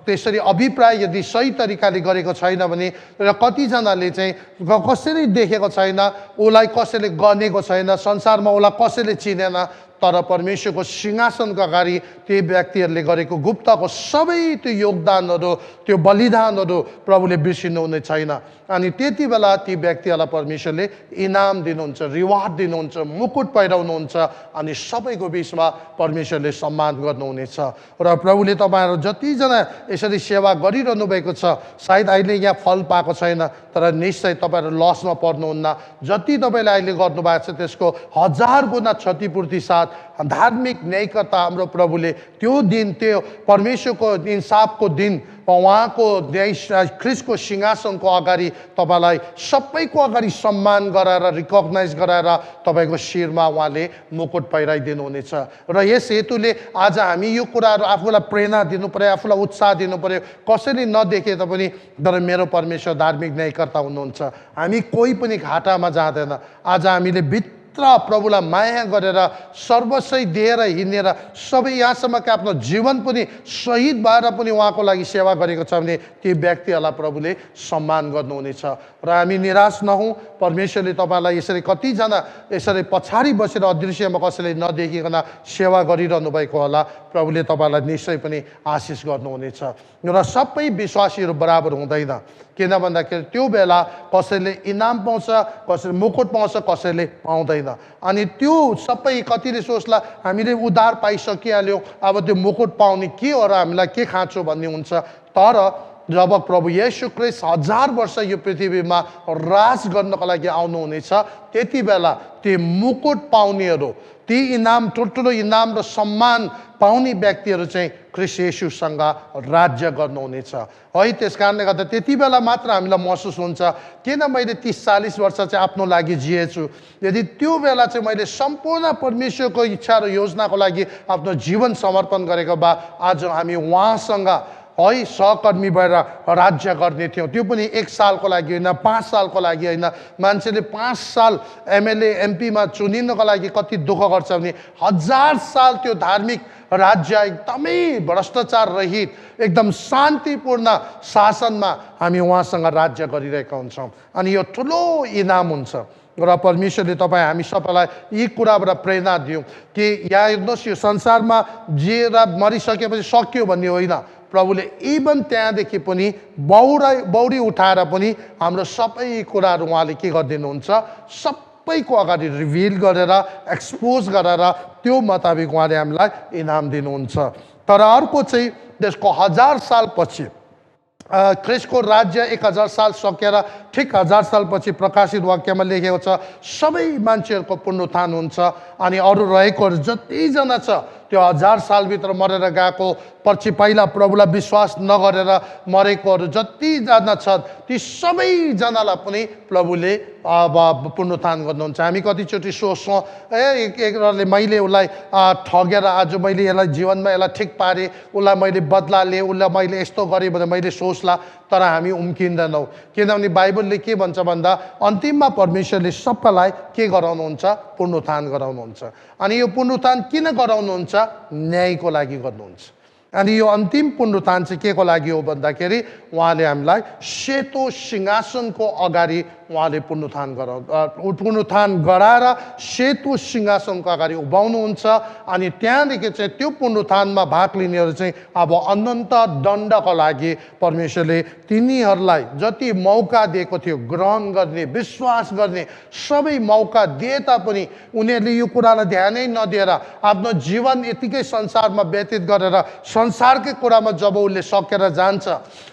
त्यसरी अभिप्राय यदि सही तरिकाले गरेको छैन भने। र कतिजनाले चाहिँ कसैले देखेको छैन, उसलाई कसैले गनेको छैन, संसारमा उसलाई कसैले चिनेन, तर परमेश्वरको सिंहासनको अगाडि ती व्यक्तिहरूले गरेको गुप्तको सबै त्यो योगदानहरू, त्यो बलिदानहरू प्रभुले बिर्सिनुहुने छैन। अनि त्यति बेला ती व्यक्तिहरूलाई परमेश्वरले इनाम दिनुहुन्छ, रिवार्ड दिनुहुन्छ, मुकुट पहिराउनुहुन्छ अनि सबैको बिचमा परमेश्वरले सम्मान गर्नुहुनेछ। र प्रभुले तपाईँहरू जतिजना यसरी सेवा गरिरहनु भएको छ, सायद अहिले यहाँ फल पाएको छैन, तर निश्चय तपाईँहरू लसमा पर्नुहुन्न। जति तपाईँले अहिले गर्नुभएको छ त्यसको 1000 गुणा क्षतिपूर्ति साथ धार्मिक न्यायकर्ता हाम्रो प्रभुले त्यो दिन, त्यो परमेश्वरको इन्साफको दिन उहाँको ख्रीष्टको सिंहासनको अगाडि तपाईँलाई सबैको अगाडि सम्मान गराएर रिकग्नाइज गराएर तपाईँको शिरमा उहाँले मुकुट पहिराइदिनु हुनेछ। र यस हेतुले आज हामी यो कुराहरू आफूलाई प्रेरणा दिनु पर्यो, आफूलाई उत्साह दिनु पर्यो। कसैले नदेखे तापनि तर मेरो परमेश्वर धार्मिक न्यायकर्ता हुनुहुन्छ। हामी कोही पनि घाटामा जाँदैन। आज हामीले प्रभुलाई माया गरेर सर्वस्व दिएर हिँडेर सबै यहाँसम्म कि आफ्नो जीवन पनि शहीद भएर पनि उहाँको लागि सेवा गरेको छ भने ती व्यक्तिहरूलाई प्रभुले सम्मान गर्नुहुनेछ। र हामी निराश नहौँ। परमेश्वरले तपाईँलाई यसरी कतिजना यसरी पछाडि बसेर अदृश्यमा कसैले नदेखिकन सेवा गरिरहनु भएको होला, प्रभुले तपाईँलाई निश्चय पनि आशिष गर्नुहुनेछ। र सबै विश्वासीहरू बराबर हुँदैन, किन भन्दाखेरि त्यो बेला कसैले इनाम पाउँछ, कसैले मुकुट पाउँछ, कसैले पाउँदैन। अनि त्यो सबै कतिले सोच्ला हामीले उद्धार पाइसकिहाल्यौँ, अब त्यो मुकुट पाउने के हो र हामीलाई के खाँचो भन्ने हुन्छ। तर जब प्रभु येशू ख्रीष्ट 1000 वर्ष यो पृथ्वीमा राज गर्नको लागि आउनुहुनेछ, त्यति बेला ती मुकुट पाउनेहरू, ती इनाम, ठुल्ठुलो इनाम र सम्मान पाउने व्यक्तिहरू चाहिँ ख्रीष्ट येशूसँग राज्य गर्नुहुनेछ है। त्यस कारणले गर्दा त्यति बेला मात्र हामीलाई महसुस हुन्छ किन मैले 30-40 वर्ष चाहिँ आफ्नो लागि जिएछु। यदि त्यो बेला चाहिँ मैले सम्पूर्ण परमेश्वरको इच्छा र योजनाको लागि आफ्नो जीवन समर्पण गरेको भए आज हामी उहाँसँग है सहकर्मी भएर राज्य गर्ने थियौँ, त्यो पनि 1 सालको लागि होइन, 5 सालको लागि होइन। मान्छेले 5 साल एमएलए एमपीमा चुनिनको लागि कति दुःख गर्छ भने 1000 साल त्यो धार्मिक राज्य एकदमै भ्रष्टाचार रहित एकदम शान्तिपूर्ण शासनमा हामी उहाँसँग राज्य गरिरहेका हुन्छौँ। अनि यो ठुलो इनाम हुन्छ र परमेश्वरले तपाईँ हामी सबैलाई यी कुराबाट प्रेरणा दियौँ कि यहाँ हेर्नुहोस्, यो संसारमा जिएर मरिसकेपछि सक्यो भन्ने होइन। प्रभुले इभन त्यहाँदेखि पनि बौरी उठाएर पनि हाम्रो सबै कुराहरू उहाँले के गरिदिनुहुन्छ, सबैको अगाडि रिभिल गरेर एक्सपोज गरेर त्यो मुताबिक उहाँले हामीलाई इनाम दिनुहुन्छ। तर अर्को चाहिँ त्यसको 1000 सालपछि ख्रिस्टको राज्य 1000 साल सकेर ठिक 1000 सालपछि प्रकाशित वाक्यमा लेखेको छ सबै मान्छेहरूको पुनरुत्थान हुन्छ। अनि अरू रहेकोहरू जतिजना छ त्यो 1000 सालभित्र मरेर गएको पछि पहिला प्रभुलाई विश्वास नगरेर मरेकोहरू जतिजना छन् ती सबैजनालाई पनि प्रभुले अब पुनरुत्थान गर्नुहुन्छ। हामी कतिचोटि सोच्छौँ एकले मैले उसलाई ठगेर आज मैले यसलाई जीवनमा यसलाई ठिक पारेँ, उसलाई मैले बदला लिएँ, उसलाई मैले यस्तो गरेँ भने मैले सोच्ला, तर हामी उम्किँदैनौँ। किनभने बाइबलले के भन्छ भन्दा अन्तिममा परमेश्वरले सबैलाई के गराउनुहुन्छ, पुनरुत्थान गराउनुहुन्छ। अनि यो पुनरुत्थान किन गराउनुहुन्छ, न्यायको लागि गर्नुहुन्छ। अनि यो अन्तिम पुनरुत्थान चाहिँ के को लागि हो भन्दाखेरि उहाँले हामीलाई सेतो सिंहासनको अगाडि उहाँले पुनरुत्थान गराएर सेतो सिंहासनको अगाडि उभाउनुहुन्छ। अनि त्यहाँदेखि चाहिँ त्यो पुनरुत्थानमा भाग लिनेहरू चाहिँ अब अनन्त दण्डको लागि परमेश्वरले तिनीहरूलाई जति मौका दिएको थियो ग्रहण गर्ने, विश्वास गर्ने सबै मौका दिए तापनि उनीहरूले यो कुरालाई ध्यानै नदिएर आफ्नो जीवन यतिकै संसारमा व्यतीत गरेर संसारकै कुरामा जब उसले सकेर जान्छ,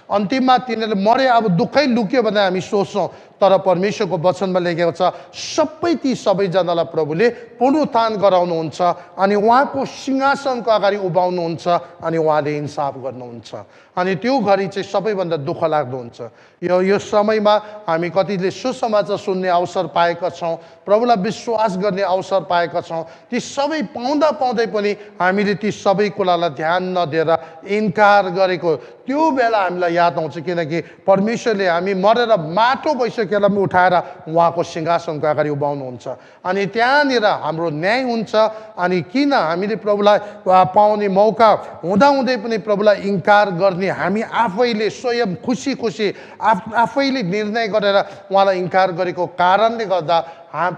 अन्तिममा तिनीहरूले मरे अब दुःखै लुक्यो भने हामी सोच्छौँ, तर परमेश्वरको वचनमा लेखेको छ सबै ती सबैजनालाई प्रभुले पुनरुत्थान गराउनुहुन्छ अनि उहाँको सिंहासनको अगाडि उभाउनुहुन्छ अनि उहाँले इन्साफ गर्नुहुन्छ। अनि त्यो घडी चाहिँ सबैभन्दा दुःख लाग्दो हुन्छ। यो समयमा हामी कतिले सुसमाचार सुन्ने अवसर पाएका छौँ, प्रभुलाई विश्वास गर्ने अवसर पाएका छौँ, ती सबै पाउँदै पनि हामीले ती सबै कुरालाई ध्यान नदिएर इन्कार गरेको त्यो बेला हामीलाई याद आउँछ। किनकि परमेश्वरले हामी मरेर माटो भइसकेर पनि उठाएर उहाँको सिंहासनको अगाडि उभाउनुहुन्छ अनि त्यहाँनिर हाम्रो न्याय हुन्छ। अनि किन हामीले प्रभुलाई पाउने मौका हुँदाहुँदै पनि प्रभुलाई इन्कार गर्ने, हामी आफैले स्वयं खुसी आफैले निर्णय गरेर उहाँलाई इन्कार गरेको कारणले गर्दा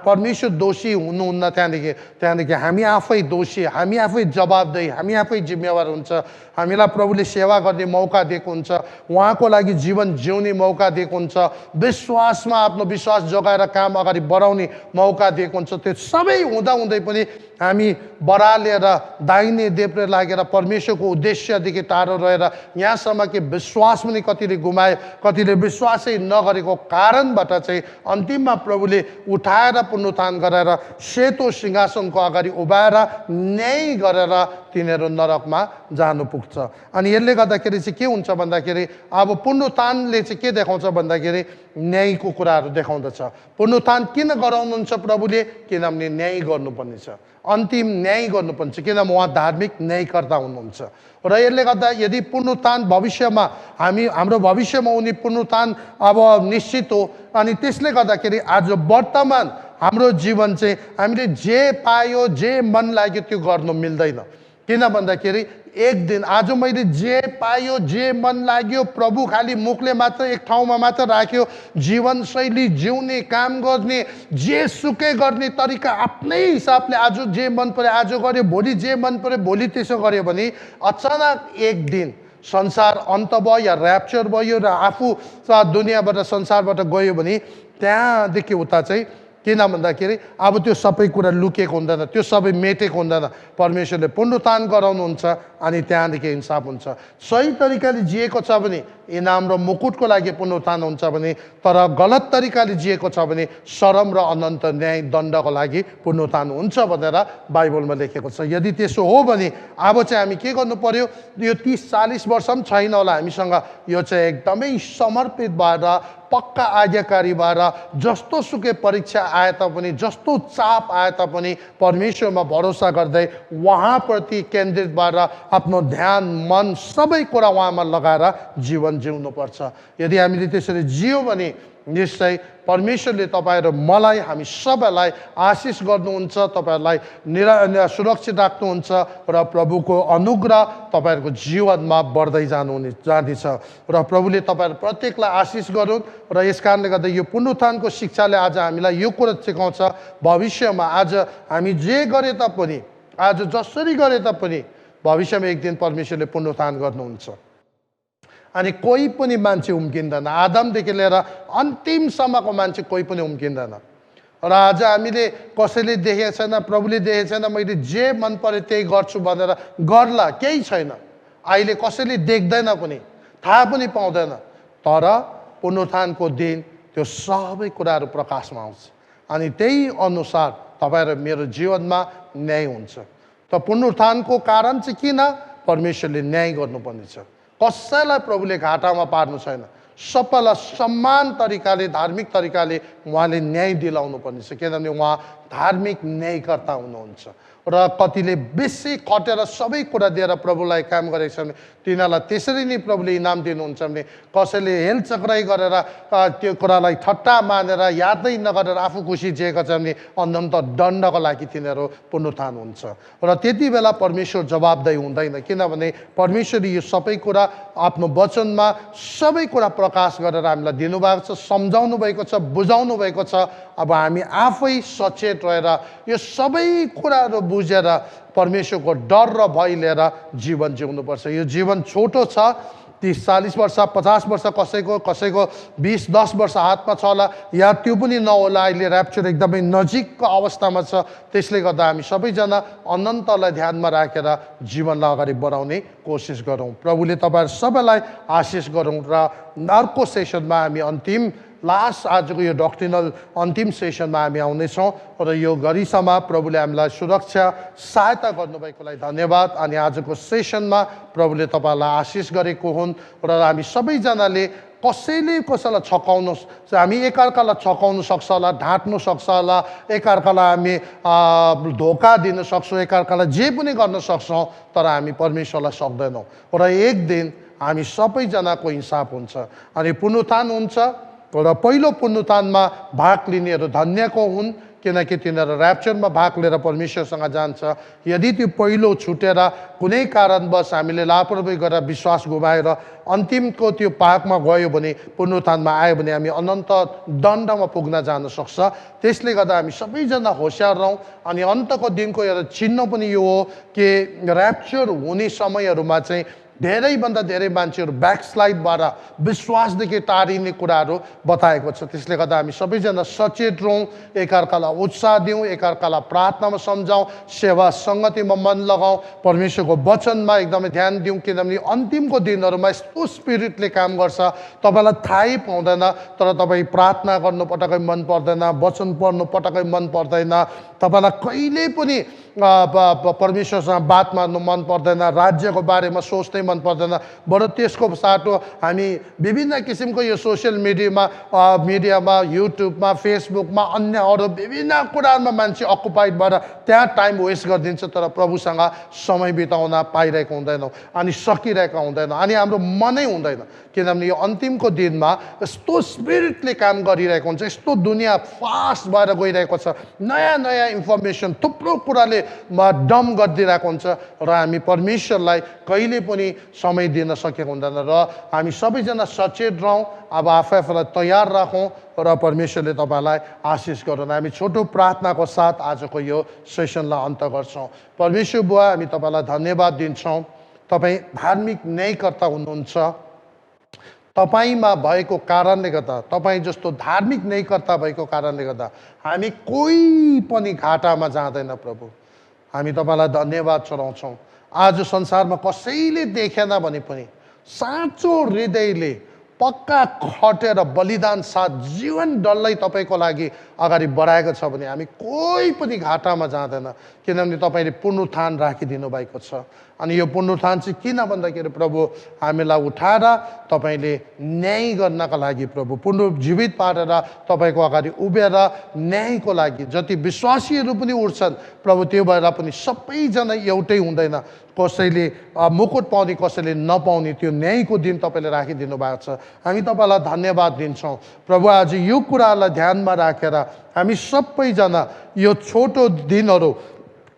परमेश्वर दोषी हुनुहुन्न। त्यहाँदेखि हामी आफै दोषी, हामी आफै जवाबदेही, हामी आफै जिम्मेवार हुन्छ। हामीलाई प्रभुले सेवा गर्ने मौका दिएको हुन्छ, उहाँको लागि जीवन जिउने मौका दिएको हुन्छ, विश्वासमा आफ्नो विश्वास जोगाएर काम अगाडि बढाउने मौका दिएको हुन्छ। त्यो सबै हुँदाहुँदै पनि हामी बरालेर दाहिने देब्रे लागेर परमेश्वरको उद्देश्यदेखि टाढो रहेर यहाँसम्म कि विश्वास पनि कतिले गुमाए, कतिले विश्वासै नगरेको कारणबाट चाहिँ अन्तिममा प्रभुले उठाएर पुनरुत्थान गराएर सेतो सिंहासनको अगाडि उभाएर न्याय गरेर तिनीहरू नरकमा जानु पुग्छ। अनि यसले गर्दाखेरि चाहिँ के हुन्छ भन्दाखेरि अब पुनरुत्थानले चाहिँ के देखाउँछ भन्दाखेरि न्यायको कुराहरू देखाउँदछ। पुनरुत्थान किन गराउनुहुन्छ प्रभुले? किनभने न्याय गर्नुपर्ने छ, अन्तिम न्याय गर्नुपर्छ, किनभने उहाँ धार्मिक न्यायकर्ता हुनुहुन्छ। र यसले गर्दा यदि पुनरुत्थान भविष्यमा हाम्रो भविष्यमा उनी पुनरुत्थान अब निश्चित हो अनि त्यसले गर्दाखेरि आज वर्तमान हाम्रो जीवन चाहिँ हामीले जे पायो जे मन लाग्यो त्यो गर्नु मिल्दैन। किन भन्दाखेरि एक दिन आज मैले जे पायो जे मन लाग्यो प्रभु खालि मुखले मात्र एक ठाउँमा मात्र राख्यो, जीवनशैली जिउने, काम गर्ने, जे सुकै गर्ने तरिका आफ्नै हिसाबले आज जे मन पर्यो आज गर्यो, भोलि जे मन पर्यो भोलि त्यसो गर्यो भने अचानक एक दिन संसार अन्त भयो या ऱ्याप्चर भयो र आफू दुनियाँबाट संसारबाट गयो भने त्यहाँदेखि उता चाहिँ किन भन्दाखेरि अब त्यो सबै कुरा लुकेको हुँदैन, त्यो सबै मेटेको हुँदैन। परमेश्वरले पुनरुत्थान गराउनुहुन्छ अनि त्यहाँदेखि इन्साफ हुन्छ। सही तरिकाले जिएको छ भने इनाम र मुकुटको लागि पुनरुत्थान हुन्छ भने तर गलत तरिकाले जिएको छ भने शरम र अनन्त न्याय दण्डको लागि पुनरुत्थान हुन्छ भनेर बाइबलमा लेखेको छ। यदि त्यसो हो भने अब चाहिँ हामी के गर्नु पर्यो? यो 30-40 वर्ष पनि छैन होला हामीसँग, यो चाहिँ एकदमै समर्पित भएर पक्का आज्ञाकारी भएर जस्तो सुकै परीक्षा आए तापनि, जस्तो चाप आए तापनि परमेश्वरमा भरोसा गर्दै उहाँप्रति केन्द्रित भएर आफ्नो ध्यान मन सबै कुरा उहाँमा लगाएर जीवन जिउनुपर्छ। यदि हामीले त्यसरी जियौँ भने निश्चय परमेश्वरले तपाईँ र मलाई, हामी सबैलाई आशिष गर्नुहुन्छ, तपाईँहरूलाई सुरक्षित राख्नुहुन्छ र प्रभुको अनुग्रह तपाईँहरूको जीवनमा बढ्दै जानेछ र प्रभुले तपाईँहरू प्रत्येकलाई आशिष गरून्। र यस कारणले गर्दा यो पुनरुत्थानको शिक्षाले आज हामीलाई यो कुरा सिकाउँछ, भविष्यमा आज हामी जे गरे तापनि, आज जसरी गरे तापनि भविष्यमा एक दिन परमेश्वरले पुनरुत्थान गर्नुहुन्छ। अनि कोही पनि मान्छे उम्किँदैन, आदमदेखि लिएर अन्तिमसम्मको मान्छे कोही पनि उम्किँदैन। र आज हामीले कसैले देखेको छैन, प्रभुले देखेको छैन, मैले जे मन पऱ्यो त्यही गर्छु भनेर गर्ला, केही छैन। अहिले कसैले देख्दैन पनि, थाहा पनि पाउँदैन। तर पुनरुत्थानको दिन त्यो सबै कुराहरू प्रकाशमा आउँछ अनि त्यही अनुसार तपाईँ र मेरो जीवनमा न्याय हुन्छ। त पुनरुत्थानको कारण चाहिँ किन? परमेश्वरले न्याय गर्नुपर्ने छ। कसैलाई प्रभुले घाटामा पार्नु छैन, सबैलाई समान तरिकाले, धार्मिक तरिकाले उहाँले न्याय दिलाउनु पर्ने छ, किनभने उहाँ धार्मिक न्यायकर्ता हुनुहुन्छ। र कतिले बेसी खटेर सबै कुरा दिएर प्रभुलाई काम गरेको छ भने तिनीहरूलाई त्यसरी नै प्रभुले इनाम दिनुहुन्छ भने कसैले हेलचक्राइ गरेर त्यो कुरालाई ठट्टा मानेर यादै नगरेर आफू खुसी जिएको छ भने अनन्त दण्डको लागि तिनीहरू पुनरुत्थान हुन्छ। र त्यति बेला परमेश्वर जवाबदेही हुँदैन, किनभने परमेश्वरले यो सबै कुरा आफ्नो वचनमा सबै कुरा प्रकाश गरेर हामीलाई दिनुभएको छ, सम्झाउनु भएको छ, बुझाउनु भएको छ। अब हामी आफै सचेत रहेर यो सबै कुराहरू बुझेर परमेश्वरको डर र भय लिएर जीवन जिउनुपर्छ। यो जीवन छोटो छ, 30-40 वर्ष, 50 वर्ष, कसैको 20-10 वर्ष हातमा छ होला, या त्यो पनि नहोला। अहिले ऱ्याप्चर एकदमै नजिकको अवस्थामा छ। त्यसले गर्दा हामी सबैजना अनन्तलाई ध्यानमा राखेर जीवनलाई अगाडि बढाउने कोसिस गरौँ। प्रभुले तपाईँहरू सबैलाई आशिष गरौँ। र अर्को सेसनमा हामी लास्ट आजको यो डक्ट्रिनल अन्तिम सेसनमा हामी आउनेछौँ र यो गरिसम्म प्रभुले हामीलाई सुरक्षा सहायता गर्नुभएकोलाई धन्यवाद। अनि आजको सेसनमा प्रभुले तपाईँलाई आशिष गरेको हुन् र हामी सबैजनाले कसैले कसैलाई छकाउनु, हामी एकअर्कालाई छकाउनु सक्छ होला, ढाँट्नु सक्छ होला, एकअर्कालाई हामी धोका दिन सक्छौँ, एकअर्कालाई जे पनि गर्न सक्छौँ, तर हामी परमेश्वरलाई सक्दैनौँ। र एक दिन हामी सबैजनाको हिसाब हुन्छ अनि पुनरुत्थान हुन्छ। र पहिलो पुनरुत्थानमा भाग लिनेहरू धन्यको हुन्, किनकि तिनीहरू ऱ्याप्चरमा भाग लिएर परमेश्वरसँग जान्छ। यदि त्यो पहिलो छुटेर कुनै कारणवश हामीले लापरवाही गरेर विश्वास गुमाएर अन्तिमको त्यो भागमा गयो भने, पुनरुत्थानमा आयो भने हामी अनन्त दण्डमा पुग्न जान सक्छ। त्यसले गर्दा हामी सबैजना होसियार रहौँ। अनि अन्तको दिनको एउटा चिन्ह पनि यो हो कि ऱ्याप्चर हुने समयहरूमा चाहिँ धेरैभन्दा धेरै मान्छेहरू ब्याकस्लाइड भएर विश्वासदेखि टाढिने कुराहरू बताएको छ। त्यसले गर्दा हामी सबैजना सचेत रहौँ, एकअर्कालाई उत्साह दिउँ, एकअर्कालाई प्रार्थनामा सम्झाउँ, सेवा सङ्गतिमा मन लगाउँ, परमेश्वरको वचनमा एकदमै ध्यान दिउँ, किनभने अन्तिमको दिनहरूमा यस्तो स्पिरिटले काम गर्छ तपाईँलाई थाहै पाउँदैन। तर तपाईँ प्रार्थना गर्नु पटक्कै मन पर्दैन, वचन पढ्नु पटक्कै मन पर्दैन, तपाईँलाई कहिले पनि परमेश्वरसँग बात मार्नु मन पर्दैन, राज्यको बारेमा सोच्नै मन पर्दैन। बरु त्यसको साटो हामी विभिन्न किसिमको यो सोसियल मिडियामा युट्युबमा, फेसबुकमा, अन्य अरू विभिन्न कुराहरूमा मान्छे अकुपाइड भएर त्यहाँ टाइम वेस्ट गरिदिन्छ, तर प्रभुसँग समय बिताउन पाइरहेको हुँदैनौँ अनि सकिरहेको हुँदैन अनि हाम्रो मनै हुँदैन। किनभने यो अन्तिमको दिनमा यस्तो स्पिरिटले काम गरिरहेको हुन्छ, यस्तो दुनियाँ फास्ट भएर गइरहेको छ, नयाँ नयाँ इन्फर्मेसन थुप्रो कुराले डम गरिदिरहेको हुन्छ र हामी परमेश्वरलाई कहिले पनि समय दिन सकेको हुँदैन। र हामी सबैजना सचेत रहौँ, अब आफूलाई तयार राखौँ र परमेश्वरले तपाईँलाई आशिष गरून्। हामी छोटो प्रार्थनाको साथ आजको यो सेसनलाई अन्त गर्छौँ। परमेश्वर बुवा, हामी तपाईँलाई धन्यवाद दिन्छौँ। तपाईँ धार्मिक न्यायकर्ता हुनुहुन्छ। तपाईँमा भएको कारणले गर्दा, तपाईँ जस्तो धार्मिक न्यायकर्ता भएको कारणले गर्दा हामी कोही पनि घाटामा जाँदैन। प्रभु, हामी तपाईँलाई धन्यवाद चढाउँछौँ। आज संसारमा कसैले देखेन भने पनि साँचो हृदयले पक्का खटेर बलिदान साथ जीवन डल्लै तपाईँको लागि अगाडि बढाएको छ भने हामी कोही पनि घाटामा जाँदैन, किनभने तपाईँले पुनरुत्थान राखिदिनु भएको छ। अनि यो पुनरुत्थान चाहिँ किन भन्दाखेरि प्रभु हामीलाई उठाएर तपाईँले न्याय गर्नका लागि, प्रभु पुनर्जीवित पारेर तपाईँको अगाडि उभिएर न्यायको लागि जति विश्वासीहरू पनि उठ्छन् प्रभु, त्यो भएर पनि सबैजना एउटै हुँदैन। कसैले मुकुट पाउने, कसैले नपाउने, त्यो न्यायको दिन तपाईँले राखिदिनु भएको छ। हामी तपाईँलाई धन्यवाद दिन्छौँ प्रभु। आज यो कुरालाई ध्यानमा राखेर हामी सबैजना यो छोटो दिनहरू,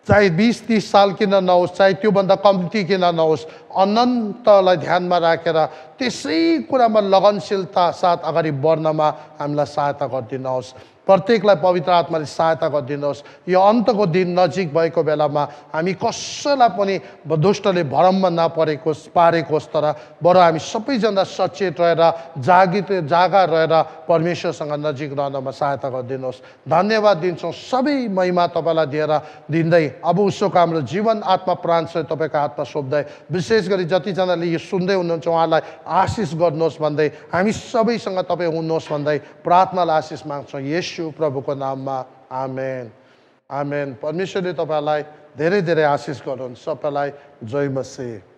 चाहे 20-30 साल किन नहोस्, चाहे त्योभन्दा कम्ती किन नहोस्, अनन्तलाई ध्यानमा राखेर त्यसै कुरामा लगनशीलता साथ अगाडि बढ्नमा हामीलाई सहायता गरिदिनुहोस्। प्रत्येकलाई पवित्र आत्माले सहायता गरिदिनुहोस्। यो अन्तको दिन नजिक भएको बेलामा हामी कसैलाई पनि दुष्टले भरममा पारेकोस्, तर बरु हामी सबैजना सचेत रहेर जागा रहेर परमेश्वरसँग नजिक रहनमा सहायता गरिदिनुहोस्। धन्यवाद दिन्छौँ। सबै महिमा तपाईँलाई दिएर दिँदै अब उसोको हाम्रो जीवन आत्मा प्राणसहित तपाईँको हातमा सोध्दै, विशेष गरी जतिजनाले यो सुन्दै हुनुहुन्छ उहाँलाई आशिष गर्नुहोस् भन्दै, हामी सबैसँग तपाईँ हुनुहोस् भन्दै प्रार्थनालाई आशिष माग्छौँ येशू प्रभुको नाममा। आमेन, आमेन। परमेश्वरले तपाईँलाई धेरै धेरै आशिष गरून्। सबैलाई जय मसीह।